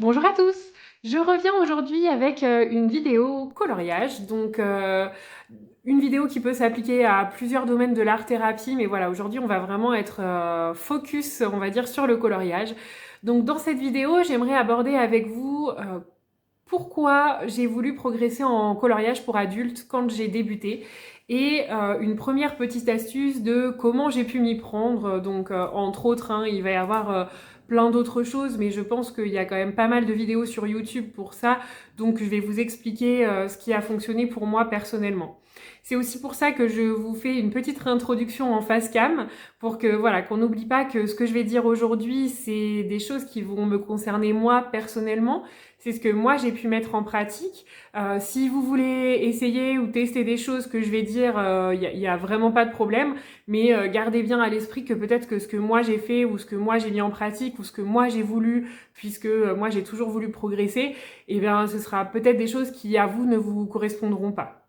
Bonjour à tous! Je reviens aujourd'hui avec une vidéo coloriage, une vidéo qui peut s'appliquer à plusieurs domaines de l'art-thérapie, mais voilà, aujourd'hui on va vraiment être focus, on va dire, sur le coloriage. Donc dans cette vidéo, j'aimerais aborder avec vous pourquoi j'ai voulu progresser en coloriage pour adultes quand j'ai débuté et une première petite astuce de comment j'ai pu m'y prendre. Entre autres, hein, il va y avoir plein d'autres choses, mais je pense qu'il y a quand même pas mal de vidéos sur YouTube pour ça, donc je vais vous expliquer ce qui a fonctionné pour moi personnellement. C'est aussi pour ça que je vous fais une petite réintroduction en face cam pour que voilà, qu'on n'oublie pas que ce que je vais dire aujourd'hui, c'est des choses qui vont me concerner moi personnellement. C'est ce que moi j'ai pu mettre en pratique. Si vous voulez essayer ou tester des choses que je vais dire, y a vraiment pas de problème. Mais gardez bien à l'esprit que peut-être que ce que moi j'ai fait ou ce que moi j'ai mis en pratique ou ce que moi j'ai voulu, puisque moi j'ai toujours voulu progresser, et bien ce sera peut-être des choses qui à vous ne vous correspondront pas.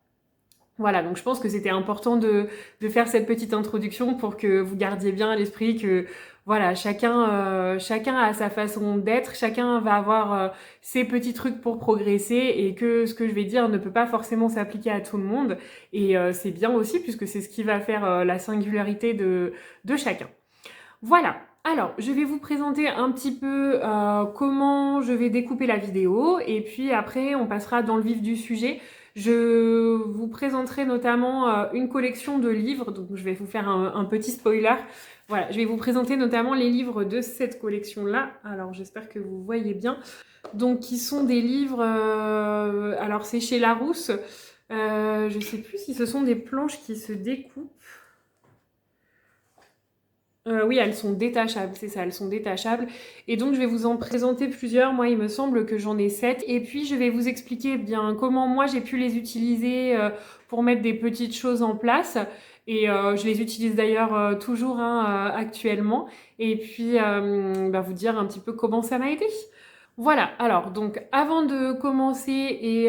Voilà, donc je pense que c'était important de faire cette petite introduction pour que vous gardiez bien à l'esprit que voilà, chacun a sa façon d'être, chacun va avoir ses petits trucs pour progresser et que ce que je vais dire ne peut pas forcément s'appliquer à tout le monde. Et c'est bien aussi puisque c'est ce qui va faire la singularité de chacun. Voilà. Alors, je vais vous présenter un petit peu comment je vais découper la vidéo et puis après, on passera dans le vif du sujet. Je vous présenterai notamment une collection de livres, donc je vais vous faire un petit spoiler. Voilà, je vais vous présenter notamment les livres de cette collection-là. Alors, j'espère que vous voyez bien. Donc, qui sont des livres... alors, c'est chez Larousse. Je sais plus si ce sont des planches qui se découpent. Oui, elles sont détachables, c'est ça, elles sont détachables. Et donc, je vais vous en présenter plusieurs. Moi, il me semble que j'en ai 7. Et puis, je vais vous expliquer bien comment moi, j'ai pu les utiliser pour mettre des petites choses en place. Et je les utilise d'ailleurs toujours hein, actuellement. Et puis, vous dire un petit peu comment ça m'a aidé. Voilà, alors donc avant de commencer et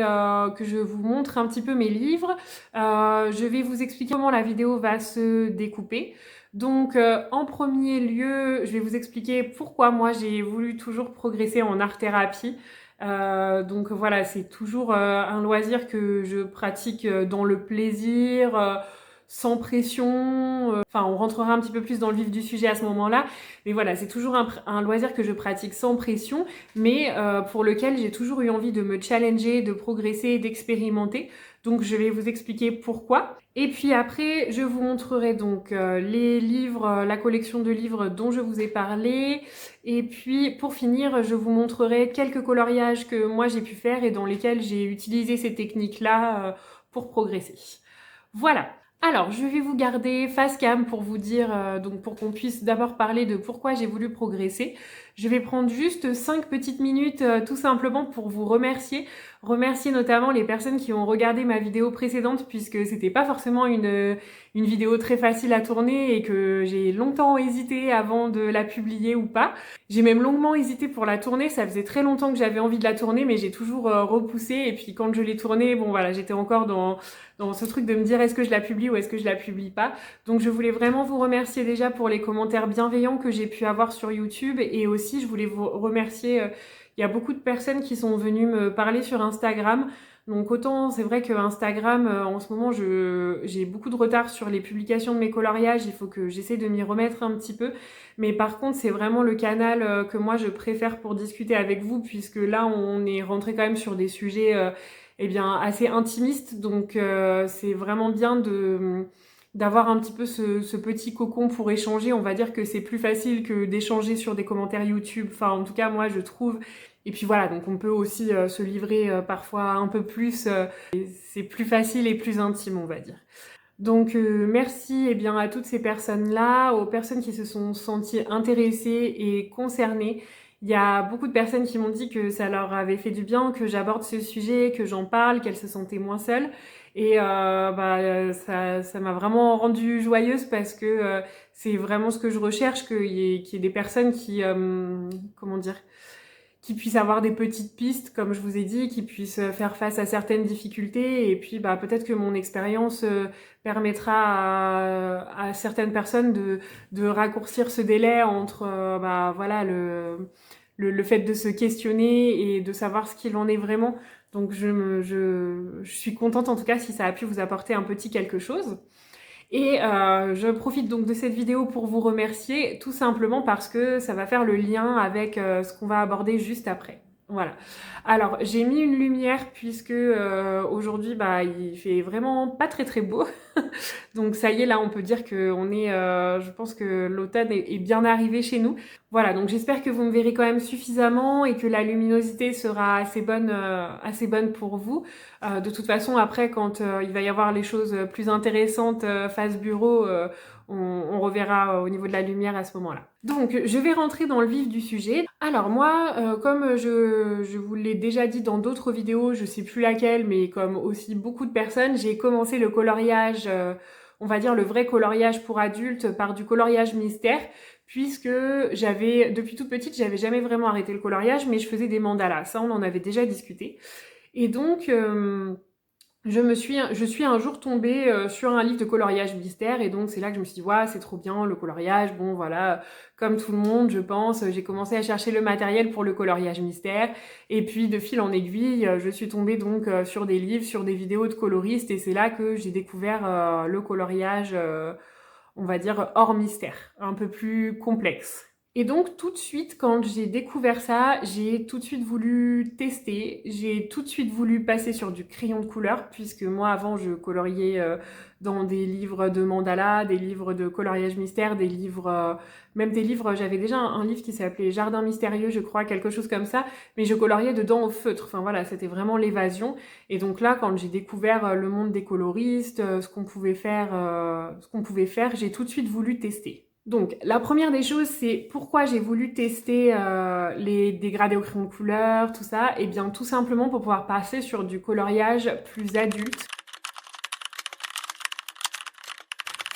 que je vous montre un petit peu mes livres, je vais vous expliquer comment la vidéo va se découper. Donc en premier lieu, je vais vous expliquer pourquoi moi j'ai voulu toujours progresser en art-thérapie. Donc voilà, c'est toujours un loisir que je pratique dans le plaisir, sans pression. Enfin, on rentrera un petit peu plus dans le vif du sujet à ce moment-là. Mais voilà, c'est toujours un loisir que je pratique sans pression, mais pour lequel j'ai toujours eu envie de me challenger, de progresser, d'expérimenter. Donc je vais vous expliquer pourquoi. Et puis après, je vous montrerai donc les livres, la collection de livres dont je vous ai parlé. Et puis pour finir, je vous montrerai quelques coloriages que moi j'ai pu faire et dans lesquels j'ai utilisé ces techniques-là pour progresser. Voilà. Alors, je vais vous garder face cam pour vous dire, donc pour qu'on puisse d'abord parler de pourquoi j'ai voulu progresser. Je vais prendre juste 5 petites minutes tout simplement pour vous remercier. Remercier notamment les personnes qui ont regardé ma vidéo précédente puisque c'était pas forcément une vidéo très facile à tourner et que j'ai longtemps hésité avant de la publier ou pas. J'ai même longuement hésité pour la tourner, ça faisait très longtemps que j'avais envie de la tourner mais j'ai toujours repoussé et puis quand je l'ai tournée, bon voilà, j'étais encore dans ce truc de me dire est-ce que je la publie ou est-ce que je la publie pas. Donc je voulais vraiment vous remercier déjà pour les commentaires bienveillants que j'ai pu avoir sur YouTube et aussi je voulais vous remercier, il y a beaucoup de personnes qui sont venues me parler sur Instagram. Donc autant c'est vrai que Instagram en ce moment j'ai beaucoup de retard sur les publications de mes coloriages, il faut que j'essaie de m'y remettre un petit peu. Mais par contre c'est vraiment le canal que moi je préfère pour discuter avec vous puisque là on est rentré quand même sur des sujets eh bien, assez intimiste. Donc c'est vraiment bien d'avoir un petit peu ce petit cocon pour échanger. On va dire que c'est plus facile que d'échanger sur des commentaires YouTube. Enfin, en tout cas, moi, je trouve. Et puis voilà, donc on peut aussi se livrer parfois un peu plus. C'est plus facile et plus intime, on va dire. Donc merci eh bien, à toutes ces personnes-là, aux personnes qui se sont senties intéressées et concernées. Il y a beaucoup de personnes qui m'ont dit que ça leur avait fait du bien, que j'aborde ce sujet, que j'en parle, qu'elles se sentaient moins seules. Et ça m'a vraiment rendue joyeuse parce que c'est vraiment ce que je recherche, qu'il y ait des personnes qui, comment dire, qui puissent avoir des petites pistes, comme je vous ai dit, qui puissent faire face à certaines difficultés. Et puis, peut-être que mon expérience permettra à certaines personnes de raccourcir ce délai entre, voilà, le fait de se questionner et de savoir ce qu'il en est vraiment. Donc je suis contente en tout cas si ça a pu vous apporter un petit quelque chose. Et je profite donc de cette vidéo pour vous remercier, tout simplement parce que ça va faire le lien avec ce qu'on va aborder juste après. Voilà. Alors, j'ai mis une lumière puisque aujourd'hui, bah, il fait vraiment pas très très beau. Donc ça y est, là, on peut dire que je pense que l'automne est bien arrivé chez nous. Voilà, donc j'espère que vous me verrez quand même suffisamment et que la luminosité sera assez bonne pour vous. De toute façon, après, quand il va y avoir les choses plus intéressantes face bureau, on reverra au niveau de la lumière à ce moment-là. Donc, je vais rentrer dans le vif du sujet. Alors moi, comme je vous l'ai déjà dit dans d'autres vidéos, je sais plus laquelle, mais comme aussi beaucoup de personnes, j'ai commencé le coloriage, on va dire le vrai coloriage pour adultes, par du coloriage mystère, puisque depuis toute petite, j'avais jamais vraiment arrêté le coloriage, mais je faisais des mandalas. Ça, on en avait déjà discuté. Et donc, je suis un jour tombée sur un livre de coloriage mystère et donc c'est là que je me suis dit ouais, c'est trop bien le coloriage, bon voilà, comme tout le monde je pense, j'ai commencé à chercher le matériel pour le coloriage mystère et puis de fil en aiguille je suis tombée donc sur des livres, sur des vidéos de coloristes et c'est là que j'ai découvert le coloriage on va dire hors mystère, un peu plus complexe. Et donc tout de suite, quand j'ai découvert ça, j'ai tout de suite voulu tester, j'ai tout de suite voulu passer sur du crayon de couleur, puisque moi avant je coloriais dans des livres de mandala, des livres de coloriage mystère, des livres, même des livres, j'avais déjà un livre qui s'appelait Jardin mystérieux, je crois, quelque chose comme ça, mais je coloriais dedans au feutre, enfin voilà, c'était vraiment l'évasion. Et donc là, quand j'ai découvert le monde des coloristes, ce qu'on pouvait faire, j'ai tout de suite voulu tester. Donc, la première des choses, c'est pourquoi j'ai voulu tester les dégradés au crayon de couleur, tout ça. Et bien, tout simplement pour pouvoir passer sur du coloriage plus adulte.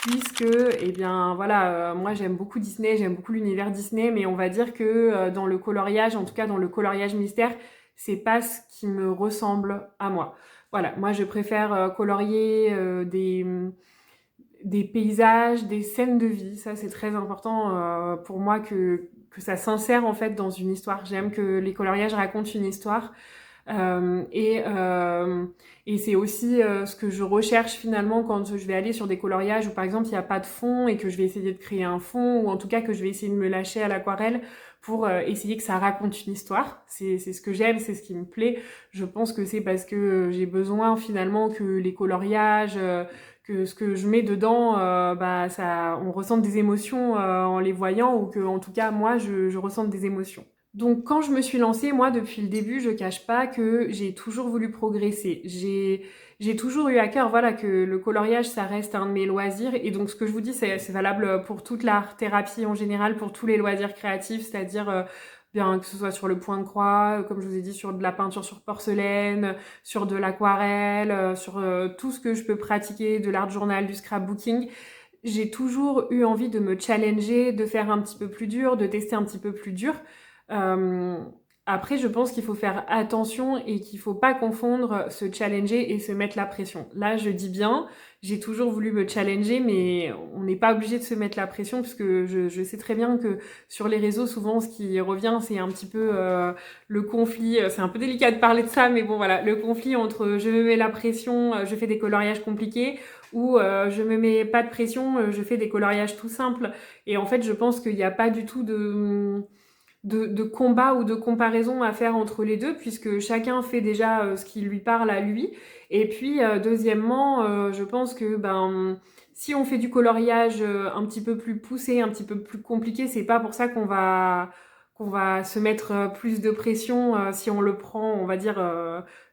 Puisque, eh bien, voilà, moi j'aime beaucoup Disney, j'aime beaucoup l'univers Disney, mais on va dire que dans le coloriage, en tout cas dans le coloriage mystère, c'est pas ce qui me ressemble à moi. Voilà, moi je préfère colorier des paysages, des scènes de vie. Ça, c'est très important pour moi que ça s'insère en fait dans une histoire. J'aime que les coloriages racontent une histoire. Euh, et euh, et c'est aussi ce que je recherche finalement quand je vais aller sur des coloriages où par exemple il n'y a pas de fond et que je vais essayer de créer un fond ou en tout cas que je vais essayer de me lâcher à l'aquarelle pour essayer que ça raconte une histoire. C'est ce que j'aime, c'est ce qui me plaît. Je pense que c'est parce que j'ai besoin finalement que les coloriages, que ce que je mets dedans, bah ça, on ressente des émotions en les voyant ou que en tout cas moi je ressente des émotions. Donc quand je me suis lancée, moi depuis le début, je cache pas que j'ai toujours voulu progresser. J'ai toujours eu à cœur voilà que le coloriage ça reste un de mes loisirs et donc ce que je vous dis c'est valable pour toute l'art thérapie en général, pour tous les loisirs créatifs, c'est-à-dire bien que ce soit sur le point de croix, comme je vous ai dit sur de la peinture sur porcelaine, sur de l'aquarelle, sur tout ce que je peux pratiquer, de l'art journal, du scrapbooking. J'ai toujours eu envie de me challenger, de faire un petit peu plus dur, de tester un petit peu plus dur. Euh, Après, je pense qu'il faut faire attention et qu'il faut pas confondre se challenger et se mettre la pression. Là, je dis bien, j'ai toujours voulu me challenger, mais on n'est pas obligé de se mettre la pression puisque je sais très bien que sur les réseaux, souvent, ce qui revient, c'est un petit peu le conflit. C'est un peu délicat de parler de ça, mais bon, voilà, le conflit entre je me mets la pression, je fais des coloriages compliqués, ou je me mets pas de pression, je fais des coloriages tout simples. Et en fait, je pense qu'il n'y a pas du tout de combat ou de comparaison à faire entre les deux, puisque chacun fait déjà ce qui lui parle à lui. Et puis, deuxièmement, je pense que si on fait du coloriage un petit peu plus poussé, un petit peu plus compliqué, c'est pas pour ça qu'on va se mettre plus de pression si on le prend, on va dire,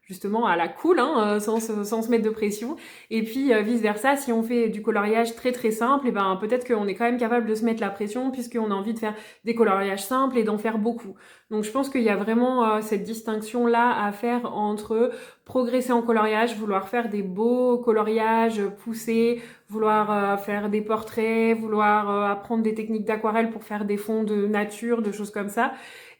justement à la cool, hein, sans se mettre de pression. Et puis vice-versa, si on fait du coloriage très très simple, et ben peut-être qu'on est quand même capable de se mettre la pression puisqu'on a envie de faire des coloriages simples et d'en faire beaucoup. Donc je pense qu'il y a vraiment cette distinction-là à faire entre progresser en coloriage, vouloir faire des beaux coloriages poussés, vouloir faire des portraits, vouloir apprendre des techniques d'aquarelle pour faire des fonds de nature, de choses comme ça,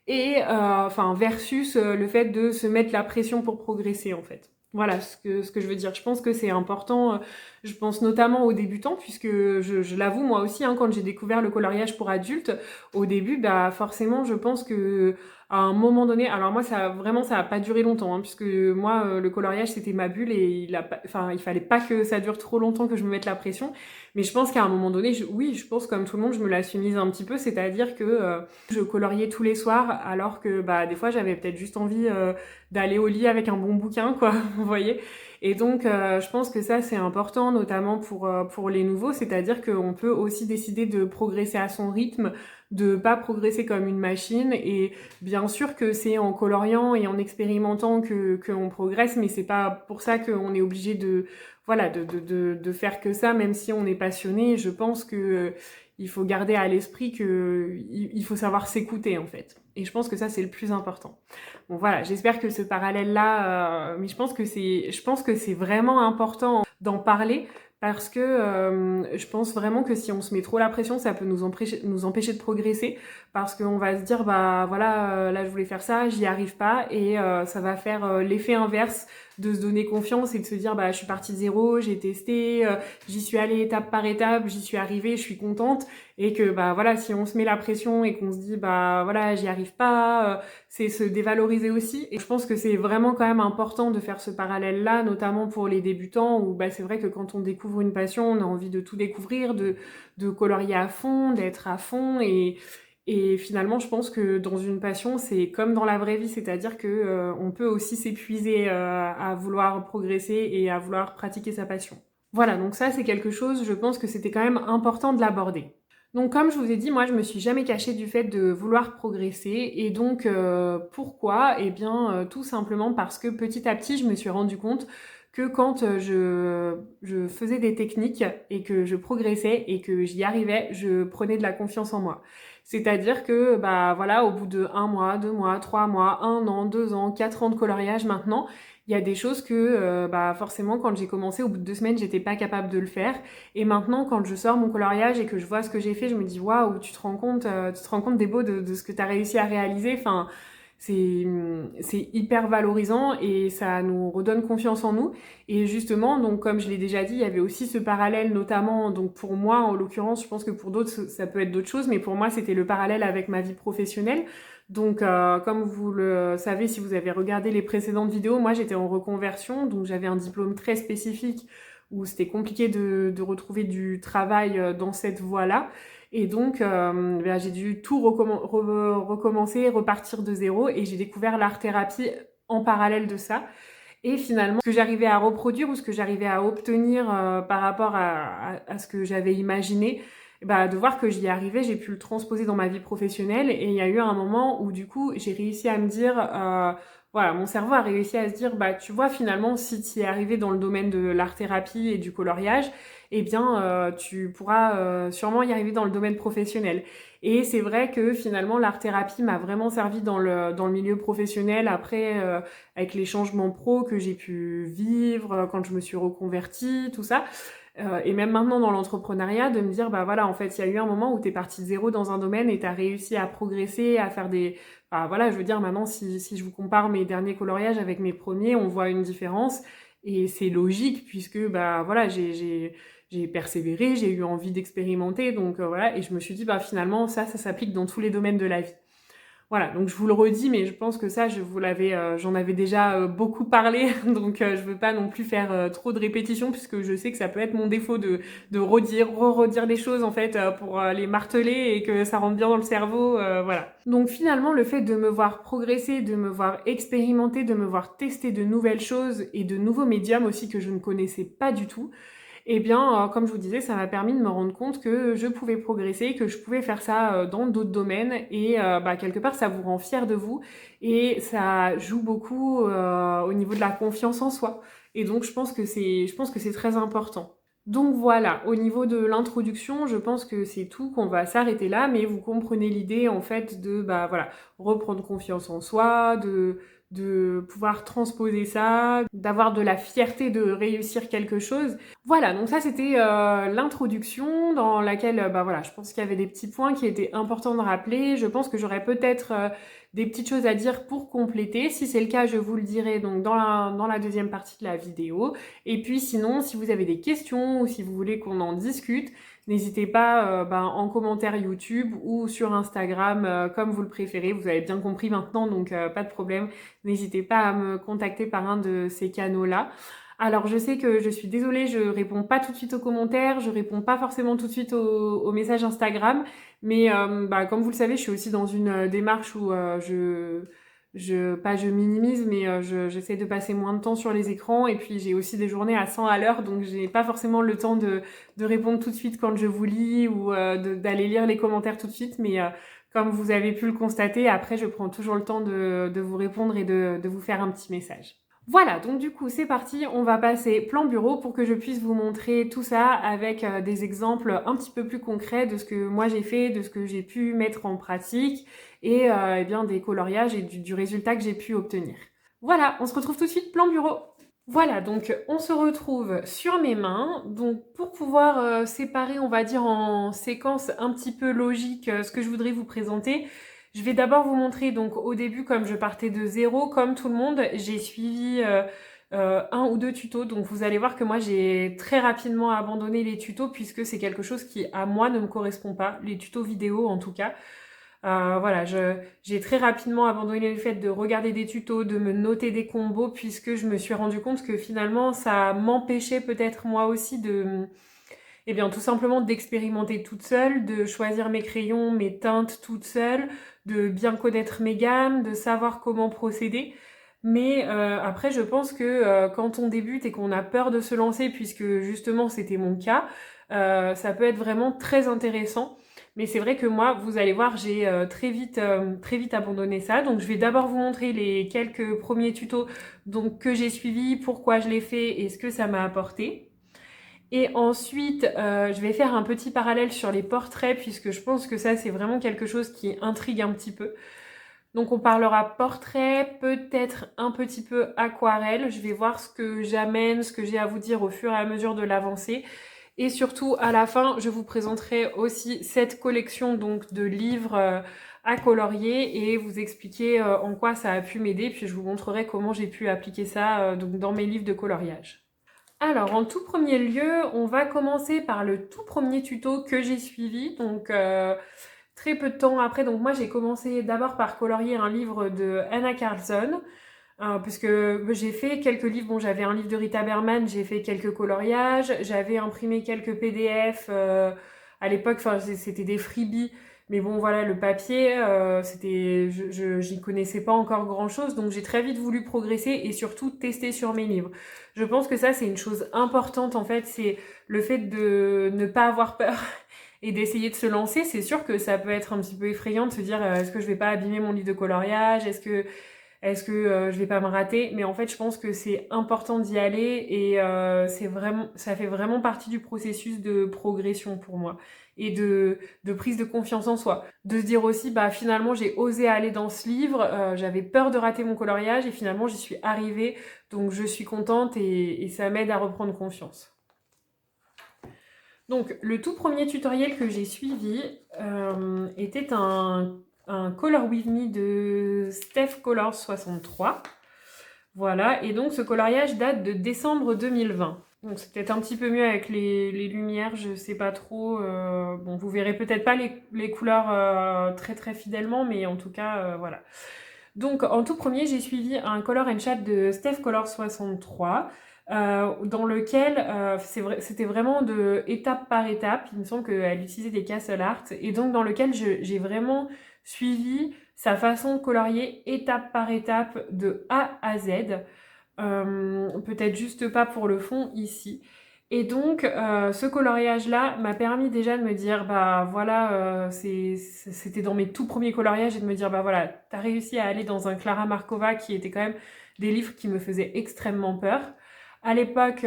et enfin versus le fait de se mettre la pression pour progresser en fait. Voilà ce que je veux dire. Je pense que c'est important, je pense notamment aux débutants, puisque je l'avoue moi aussi, hein, quand j'ai découvert le coloriage pour adultes, au début, bah forcément, je pense que à un moment donné, alors moi ça a pas duré longtemps, hein, puisque moi le coloriage c'était ma bulle et il fallait pas que ça dure trop longtemps, que je me mette la pression. Mais je pense qu'à un moment donné, oui, je pense comme tout le monde, je me la suis mise un petit peu, c'est-à-dire que je coloriais tous les soirs, alors que bah des fois j'avais peut-être juste envie d'aller au lit avec un bon bouquin, quoi, vous voyez. Et donc je pense que ça c'est important, notamment pour les nouveaux, c'est-à-dire qu'on peut aussi décider de progresser à son rythme, de pas progresser comme une machine. Et bien sûr que c'est en coloriant et en expérimentant que on progresse, mais c'est pas pour ça qu'on est obligé de voilà de faire que ça, même si on est passionné. Je pense que il faut garder à l'esprit que il faut savoir s'écouter en fait. Et je pense que ça c'est le plus important. Bon voilà, j'espère que ce parallèle-là, mais je pense que c'est vraiment important d'en parler parce que je pense vraiment que si on se met trop la pression, ça peut nous empêcher de progresser parce qu'on va se dire bah voilà, là je voulais faire ça, j'y arrive pas et ça va faire l'effet inverse de se donner confiance et de se dire bah je suis partie de zéro, j'ai testé, j'y suis allée étape par étape, j'y suis arrivée, je suis contente et que bah voilà, si on se met la pression et qu'on se dit bah voilà, j'y arrive pas, c'est se dévaloriser aussi. Et je pense que c'est vraiment quand même important de faire ce parallèle-là, notamment pour les débutants, où bah, c'est vrai que quand on découvre une passion, on a envie de tout découvrir, de colorier à fond, d'être à fond. Et finalement, je pense que dans une passion, c'est comme dans la vraie vie, c'est-à-dire que on peut aussi s'épuiser à vouloir progresser et à vouloir pratiquer sa passion. Voilà, donc ça c'est quelque chose, je pense que c'était quand même important de l'aborder. Donc comme je vous ai dit, moi je me suis jamais cachée du fait de vouloir progresser et donc pourquoi? Eh bien tout simplement parce que petit à petit je me suis rendu compte que quand je faisais des techniques et que je progressais et que j'y arrivais, je prenais de la confiance en moi. C'est-à-dire que bah voilà, au bout de 1 mois, 2 mois, 3 mois, 1 an, 2 ans, 4 ans de coloriage maintenant, il y a des choses que bah forcément quand j'ai commencé, au bout de 2 semaines, j'étais pas capable de le faire. Et maintenant, quand je sors mon coloriage et que je vois ce que j'ai fait, je me dis waouh, tu te rends compte des beaux de ce que tu as réussi à réaliser. Enfin, c'est hyper valorisant et ça nous redonne confiance en nous. Et justement, donc comme je l'ai déjà dit, il y avait aussi ce parallèle, notamment donc pour moi en l'occurrence, je pense que pour d'autres ça peut être d'autres choses, mais pour moi c'était le parallèle avec ma vie professionnelle. Donc comme vous le savez, si vous avez regardé les précédentes vidéos, moi j'étais en reconversion, donc j'avais un diplôme très spécifique où c'était compliqué de retrouver du travail dans cette voie-là. Et donc, ben, j'ai dû tout recommencer, repartir de zéro, et j'ai découvert l'art-thérapie en parallèle de ça. Et finalement, ce que j'arrivais à reproduire ou ce que j'arrivais à obtenir par rapport à ce que j'avais imaginé, bah, de voir que j'y arrivais, j'ai pu le transposer dans ma vie professionnelle. Et il y a eu un moment où du coup, j'ai réussi à me dire, voilà, mon cerveau a réussi à se dire, bah, tu vois, finalement, si tu es arrivé dans le domaine de l'art-thérapie et du coloriage, eh bien, tu pourras sûrement y arriver dans le domaine professionnel. Et c'est vrai que finalement, l'art-thérapie m'a vraiment servi dans le milieu professionnel après, avec les changements pro que j'ai pu vivre, quand je me suis reconvertie, tout ça. Et même maintenant dans l'entrepreneuriat, de me dire, bah voilà, en fait, il y a eu un moment où tu es parti de zéro dans un domaine et tu as réussi à progresser, à faire des... Bah voilà, je veux dire, maintenant, si je vous compare mes derniers coloriages avec mes premiers, on voit une différence. Et c'est logique puisque, bah voilà, j'ai persévéré, j'ai eu envie d'expérimenter, donc voilà, et je me suis dit, bah finalement, ça s'applique dans tous les domaines de la vie. Voilà, donc je vous le redis, mais je pense que ça, j'en avais déjà beaucoup parlé, donc je veux pas non plus faire trop de répétitions, puisque je sais que ça peut être mon défaut de redire les choses, en fait, pour les marteler et que ça rentre bien dans le cerveau, voilà. Donc finalement, le fait de me voir progresser, de me voir expérimenter, de me voir tester de nouvelles choses et de nouveaux médiums aussi que je ne connaissais pas du tout, eh bien, comme je vous disais, ça m'a permis de me rendre compte que je pouvais progresser, que je pouvais faire ça dans d'autres domaines et bah, quelque part, ça vous rend fier de vous et ça joue beaucoup au niveau de la confiance en soi. Et donc, je pense que c'est très important. Donc voilà, au niveau de l'introduction, je pense que c'est tout, qu'on va s'arrêter là, mais vous comprenez l'idée en fait de bah voilà, reprendre confiance en soi, de pouvoir transposer ça, d'avoir de la fierté de réussir quelque chose. Voilà, donc ça c'était l'introduction dans laquelle, bah voilà, je pense qu'il y avait des petits points qui étaient importants de rappeler. Je pense que j'aurais peut-être des petites choses à dire pour compléter. Si c'est le cas, je vous le dirai donc dans la deuxième partie de la vidéo. Et puis sinon, si vous avez des questions ou si vous voulez qu'on en discute, n'hésitez pas en commentaire YouTube ou sur Instagram, comme vous le préférez. Vous avez bien compris maintenant, donc pas de problème. N'hésitez pas à me contacter par un de ces canaux-là. Alors je sais que je suis désolée, je réponds pas tout de suite aux commentaires, je réponds pas forcément tout de suite aux messages Instagram, mais comme vous le savez, je suis aussi dans une démarche où pas je minimise, mais j'essaie de passer moins de temps sur les écrans, et puis j'ai aussi des journées à 100 à l'heure, donc j'ai pas forcément le temps de répondre tout de suite quand je vous lis ou d'aller lire les commentaires tout de suite, mais comme vous avez pu le constater, après je prends toujours le temps de vous répondre et de vous faire un petit message. Voilà, donc du coup c'est parti, on va passer plan bureau pour que je puisse vous montrer tout ça avec des exemples un petit peu plus concrets de ce que moi j'ai fait, de ce que j'ai pu mettre en pratique et bien des coloriages et du résultat que j'ai pu obtenir. Voilà, on se retrouve tout de suite plan bureau. Voilà, donc on se retrouve sur mes mains. Donc pour pouvoir séparer, on va dire en séquence un petit peu logique, ce que je voudrais vous présenter, je vais d'abord vous montrer, donc au début, comme je partais de zéro, comme tout le monde, j'ai suivi un ou deux tutos. Donc vous allez voir que moi, j'ai très rapidement abandonné les tutos puisque c'est quelque chose qui, à moi, ne me correspond pas. Les tutos vidéo, en tout cas. Voilà, j'ai très rapidement abandonné le fait de regarder des tutos, de me noter des combos, puisque je me suis rendu compte que finalement, ça m'empêchait peut-être moi aussi eh bien, tout simplement d'expérimenter toute seule, de choisir mes crayons, mes teintes toute seule, de bien connaître mes gammes, de savoir comment procéder. Mais après, je pense que quand on débute et qu'on a peur de se lancer, puisque justement c'était mon cas, ça peut être vraiment très intéressant. Mais c'est vrai que moi, vous allez voir, j'ai très vite abandonné ça. Donc je vais d'abord vous montrer les quelques premiers tutos donc, que j'ai suivis, pourquoi je l'ai fait et ce que ça m'a apporté. Et ensuite, je vais faire un petit parallèle sur les portraits, puisque je pense que ça, c'est vraiment quelque chose qui intrigue un petit peu. Donc on parlera portrait, peut-être un petit peu aquarelle. Je vais voir ce que j'amène, ce que j'ai à vous dire au fur et à mesure de l'avancée. Et surtout, à la fin, je vous présenterai aussi cette collection donc, de livres à colorier et vous expliquer en quoi ça a pu m'aider. Puis je vous montrerai comment j'ai pu appliquer ça donc, dans mes livres de coloriage. Alors, en tout premier lieu, on va commencer par le tout premier tuto que j'ai suivi. Donc, très peu de temps après, donc moi j'ai commencé d'abord par colorier un livre de Anna Carlson. Puisque j'ai fait quelques livres, bon j'avais un livre de Rita Berman, j'ai fait quelques coloriages, j'avais imprimé quelques PDF à l'époque, enfin c'était des freebies, mais bon voilà le papier, j'y connaissais pas encore grand chose, donc j'ai très vite voulu progresser et surtout tester sur mes livres. Je pense que ça c'est une chose importante en fait, c'est le fait de ne pas avoir peur et d'essayer de se lancer. C'est sûr que ça peut être un petit peu effrayant de se dire est-ce que je vais pas abîmer mon livre de coloriage, est-ce que je vais pas me rater? Mais en fait, je pense que c'est important d'y aller et ça fait vraiment partie du processus de progression pour moi et de prise de confiance en soi. De se dire aussi, bah finalement, j'ai osé aller dans ce livre, j'avais peur de rater mon coloriage et finalement, j'y suis arrivée. Donc, je suis contente et ça m'aide à reprendre confiance. Donc, le tout premier tutoriel que j'ai suivi était un Color With Me de Steph Colors 63. Voilà, et donc ce coloriage date de décembre 2020. Donc c'est peut-être un petit peu mieux avec les lumières, je sais pas trop. Bon, vous verrez peut-être pas les couleurs très très fidèlement, mais en tout cas, voilà. Donc en tout premier, j'ai suivi un Color and Chat de Steph Colors 63. Dans lequel c'était vraiment de étape par étape. Il me semble qu'elle utilisait des castle art et donc dans lequel j'ai vraiment suivi sa façon de colorier étape par étape de A à Z. Peut-être juste pas pour le fond ici. Et donc ce coloriage là m'a permis déjà de me dire bah voilà c'était dans mes tout premiers coloriages et de me dire bah voilà t'as réussi à aller dans un Clara Markova qui était quand même des livres qui me faisaient extrêmement peur. À l'époque,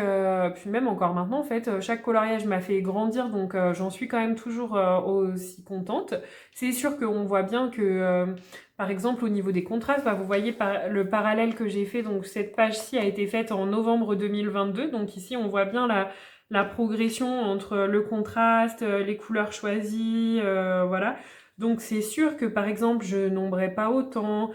puis même encore maintenant en fait, chaque coloriage m'a fait grandir donc j'en suis quand même toujours aussi contente. C'est sûr qu'on voit bien que par exemple au niveau des contrastes, bah, vous voyez le parallèle que j'ai fait, donc cette page-ci a été faite en novembre 2022, donc ici on voit bien la progression entre le contraste, les couleurs choisies, voilà. Donc c'est sûr que par exemple je nombrais pas autant,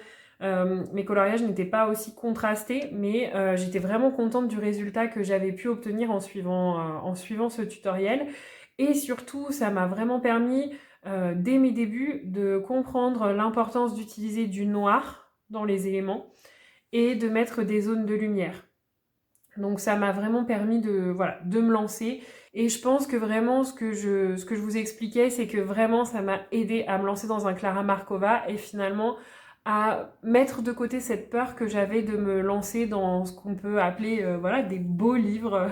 mes coloriages n'étaient pas aussi contrastés, mais j'étais vraiment contente du résultat que j'avais pu obtenir en suivant ce tutoriel. Et surtout, ça m'a vraiment permis, dès mes débuts, de comprendre l'importance d'utiliser du noir dans les éléments et de mettre des zones de lumière. Donc ça m'a vraiment permis voilà, de me lancer. Et je pense que vraiment ce que je vous expliquais, c'est que vraiment ça m'a aidé à me lancer dans un Clara Markova et finalement à mettre de côté cette peur que j'avais de me lancer dans ce qu'on peut appeler voilà, des beaux livres,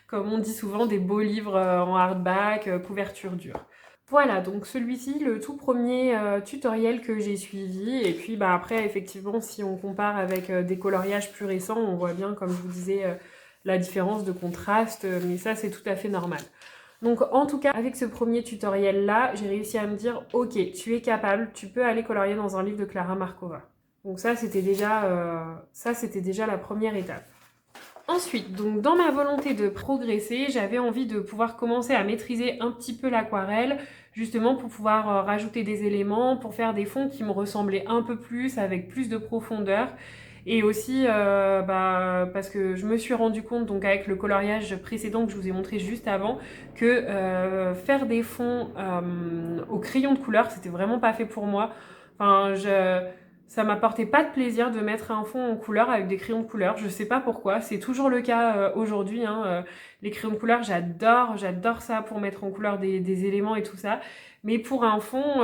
comme on dit souvent, des beaux livres en hardback, couverture dure. Voilà, donc celui-ci, le tout premier tutoriel que j'ai suivi. Et puis bah, après, effectivement, si on compare avec des coloriages plus récents, on voit bien, comme je vous disais, la différence de contraste, mais ça, c'est tout à fait normal. Donc en tout cas, avec ce premier tutoriel-là, j'ai réussi à me dire, ok, tu es capable, tu peux aller colorier dans un livre de Clara Markova. Donc ça, c'était déjà la première étape. Ensuite, donc dans ma volonté de progresser, j'avais envie de pouvoir commencer à maîtriser un petit peu l'aquarelle, justement pour pouvoir rajouter des éléments, pour faire des fonds qui me ressemblaient un peu plus, avec plus de profondeur. Et aussi parce que je me suis rendu compte, donc avec le coloriage précédent que je vous ai montré juste avant, que faire des fonds au crayon de couleur, c'était vraiment pas fait pour moi. Enfin, ça m'apportait pas de plaisir de mettre un fond en couleur avec des crayons de couleur. Je sais pas pourquoi, c'est toujours le cas aujourd'hui. Les crayons de couleur, j'adore ça pour mettre en couleur des éléments et tout ça. Mais pour un fond,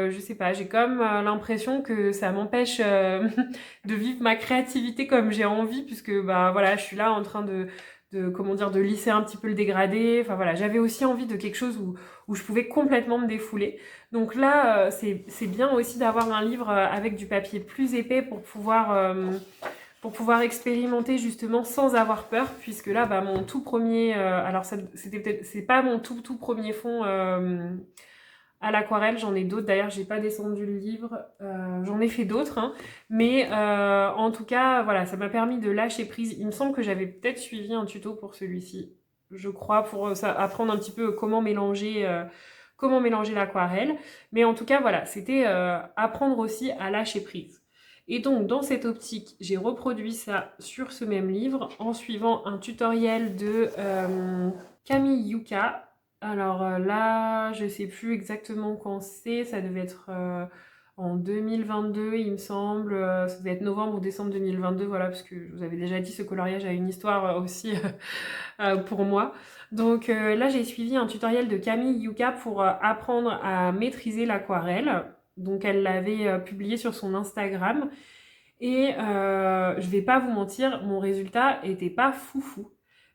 je sais pas, j'ai comme l'impression que ça m'empêche de vivre ma créativité comme j'ai envie, puisque bah voilà, je suis là en train comment dire, de lisser un petit peu le dégradé. Enfin voilà, j'avais aussi envie de quelque chose où je pouvais complètement me défouler. Donc là, c'est bien aussi d'avoir un livre avec du papier plus épais pour pouvoir expérimenter justement sans avoir peur, puisque là, bah, mon tout premier, alors c'est pas mon tout premier fond à l'aquarelle, j'en ai d'autres. D'ailleurs, j'ai pas descendu le livre, j'en ai fait d'autres, hein. Mais en tout cas, voilà, ça m'a permis de lâcher prise. Il me semble que j'avais peut-être suivi un tuto pour celui-ci, je crois, pour apprendre un petit peu comment mélanger l'aquarelle. Mais en tout cas, voilà, c'était apprendre aussi à lâcher prise. Et donc, dans cette optique, j'ai reproduit ça sur ce même livre en suivant un tutoriel de Camille Yuka. Alors là, je sais plus exactement quand c'est, ça devait être en 2022, il me semble, ça devait être novembre ou décembre 2022, voilà, parce que je vous avais déjà dit, ce coloriage a une histoire aussi pour moi. Donc là, j'ai suivi un tutoriel de Camille Yuka pour apprendre à maîtriser l'aquarelle. Donc elle l'avait publié sur son Instagram. Et je vais pas vous mentir, mon résultat était pas foufou.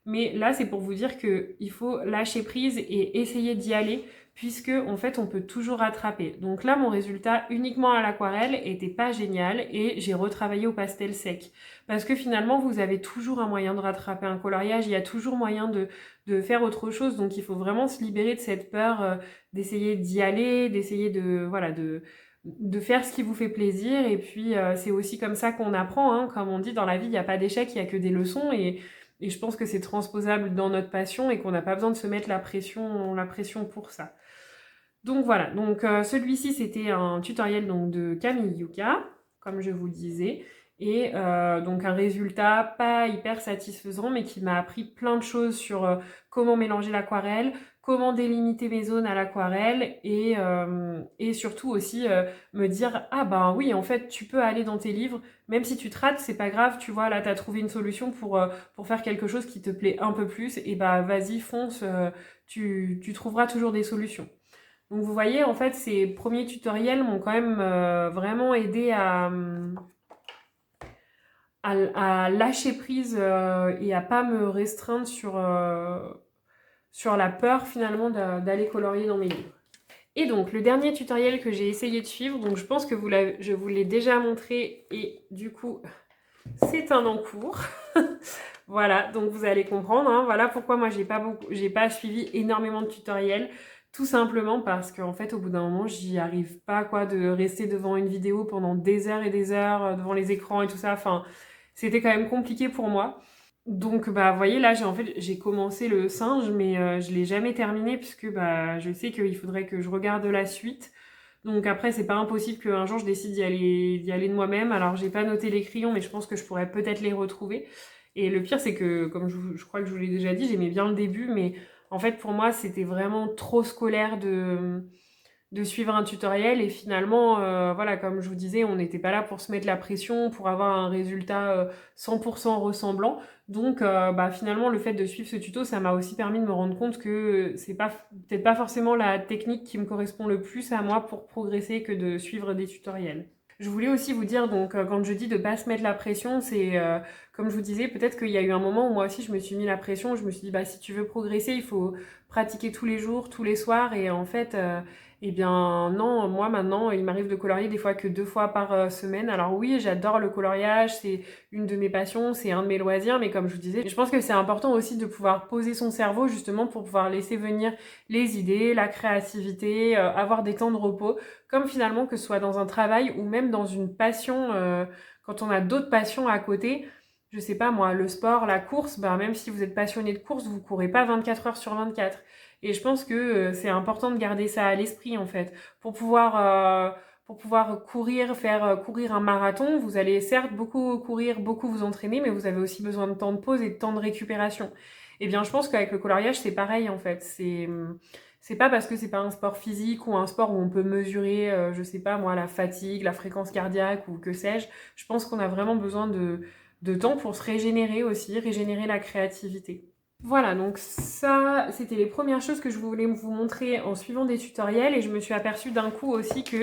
Mais là, c'est pour vous dire qu'il faut lâcher prise et essayer d'y aller, puisque en fait, on peut toujours rattraper. Donc là, mon résultat uniquement à l'aquarelle était pas génial et j'ai retravaillé au pastel sec. Parce que finalement, vous avez toujours un moyen de rattraper un coloriage, il y a toujours moyen de faire autre chose. Donc il faut vraiment se libérer de cette peur d'essayer d'y aller, d'essayer voilà, de faire ce qui vous fait plaisir. Et puis c'est aussi comme ça qu'on apprend, hein. Comme on dit, dans la vie, il n'y a pas d'échec, il n'y a que des leçons. Et je pense que c'est transposable dans notre passion et qu'on n'a pas besoin de se mettre la pression pour ça. Donc voilà, donc celui-ci c'était un tutoriel donc, de Camille Yuka, comme je vous le disais. Et donc un résultat pas hyper satisfaisant, mais qui m'a appris plein de choses sur comment mélanger l'aquarelle, comment délimiter mes zones à l'aquarelle et surtout aussi me dire ah ben oui en fait tu peux aller dans tes livres, même si tu te rates c'est pas grave, tu vois là t'as trouvé une solution pour faire quelque chose qui te plaît un peu plus et bah vas-y fonce, tu trouveras toujours des solutions. Donc vous voyez en fait ces premiers tutoriels m'ont quand même vraiment aidé à lâcher prise et à pas me restreindre sur la peur finalement d'aller colorier dans mes livres. Et donc le dernier tutoriel que j'ai essayé de suivre, donc je pense que je vous l'ai déjà montré et du coup c'est un en cours. Voilà, donc vous allez comprendre, hein, voilà pourquoi moi j'ai pas suivi énormément de tutoriels, tout simplement parce qu'en fait au bout d'un moment j'y arrive pas quoi de rester devant une vidéo pendant des heures et des heures devant les écrans et tout ça, enfin c'était quand même compliqué pour moi. Donc bah vous voyez là j'ai commencé le singe mais je l'ai jamais terminé puisque bah je sais qu'il faudrait que je regarde la suite. Donc après c'est pas impossible qu'un jour je décide d'y aller de moi-même. Alors j'ai pas noté les crayons mais je pense que je pourrais peut-être les retrouver. Et le pire c'est que comme je crois que je vous l'ai déjà dit, j'aimais bien le début mais En fait, pour moi, c'était vraiment trop scolaire de suivre un tutoriel et finalement, voilà, comme je vous disais, on n'était pas là pour se mettre la pression, pour avoir un résultat 100% ressemblant. Donc, finalement, le fait de suivre ce tuto, ça m'a aussi permis de me rendre compte que c'est pas, peut-être pas forcément la technique qui me correspond le plus à moi pour progresser que de suivre des tutoriels. Je voulais aussi vous dire, donc, quand je dis de pas se mettre la pression, c'est, comme je vous disais, peut-être qu'il y a eu un moment où moi aussi je me suis mis la pression, je me suis dit, si tu veux progresser, il faut pratiquer tous les jours, tous les soirs, et en fait, eh bien non, moi maintenant, il m'arrive de colorier des fois que 2 fois par semaine. Alors oui, j'adore le coloriage, c'est une de mes passions, c'est un de mes loisirs, mais comme je vous disais, je pense que c'est important aussi de pouvoir poser son cerveau justement pour pouvoir laisser venir les idées, la créativité, avoir des temps de repos, comme finalement que ce soit dans un travail ou même dans une passion, quand on a d'autres passions à côté. Je sais pas moi, le sport, la course, même si vous êtes passionné de course, vous courez pas 24 heures sur 24. Et je pense que c'est important de garder ça à l'esprit en fait. Pour pouvoir courir, faire courir un marathon, vous allez certes beaucoup courir, beaucoup vous entraîner, mais vous avez aussi besoin de temps de pause et de temps de récupération. Eh bien, je pense qu'avec le coloriage, c'est pareil en fait. C'est pas parce que c'est pas un sport physique ou un sport où on peut mesurer, je sais pas moi, la fatigue, la fréquence cardiaque ou que sais-je. Je pense qu'on a vraiment besoin de temps pour se régénérer aussi, régénérer la créativité. Voilà, donc ça, c'était les premières choses que je voulais vous montrer en suivant des tutoriels et je me suis aperçue d'un coup aussi que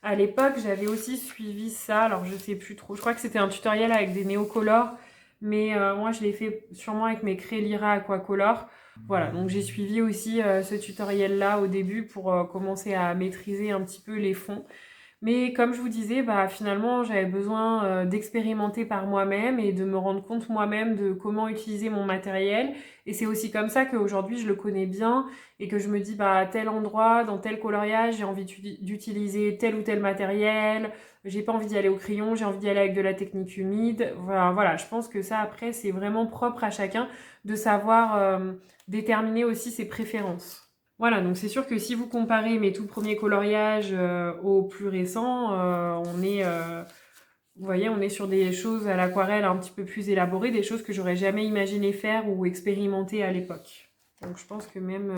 à l'époque, j'avais aussi suivi ça, alors je sais plus trop, je crois que c'était un tutoriel avec des néocolores, mais moi je l'ai fait sûrement avec mes craies Lyra Aquacolor. Voilà, donc j'ai suivi aussi ce tutoriel-là au début pour commencer à maîtriser un petit peu les fonds. Mais comme je vous disais, finalement, j'avais besoin d'expérimenter par moi-même et de me rendre compte moi-même de comment utiliser mon matériel. Et c'est aussi comme ça qu'aujourd'hui, je le connais bien et que je me dis, à tel endroit, dans tel coloriage, j'ai envie d'utiliser tel ou tel matériel. J'ai pas envie d'y aller au crayon, j'ai envie d'y aller avec de la technique humide. Voilà, je pense que ça, après, c'est vraiment propre à chacun de savoir déterminer aussi ses préférences. Voilà, donc c'est sûr que si vous comparez mes tout premiers coloriages aux plus récents, vous voyez, on est sur des choses à l'aquarelle un petit peu plus élaborées, des choses que j'aurais jamais imaginé faire ou expérimenter à l'époque. Donc je pense que même,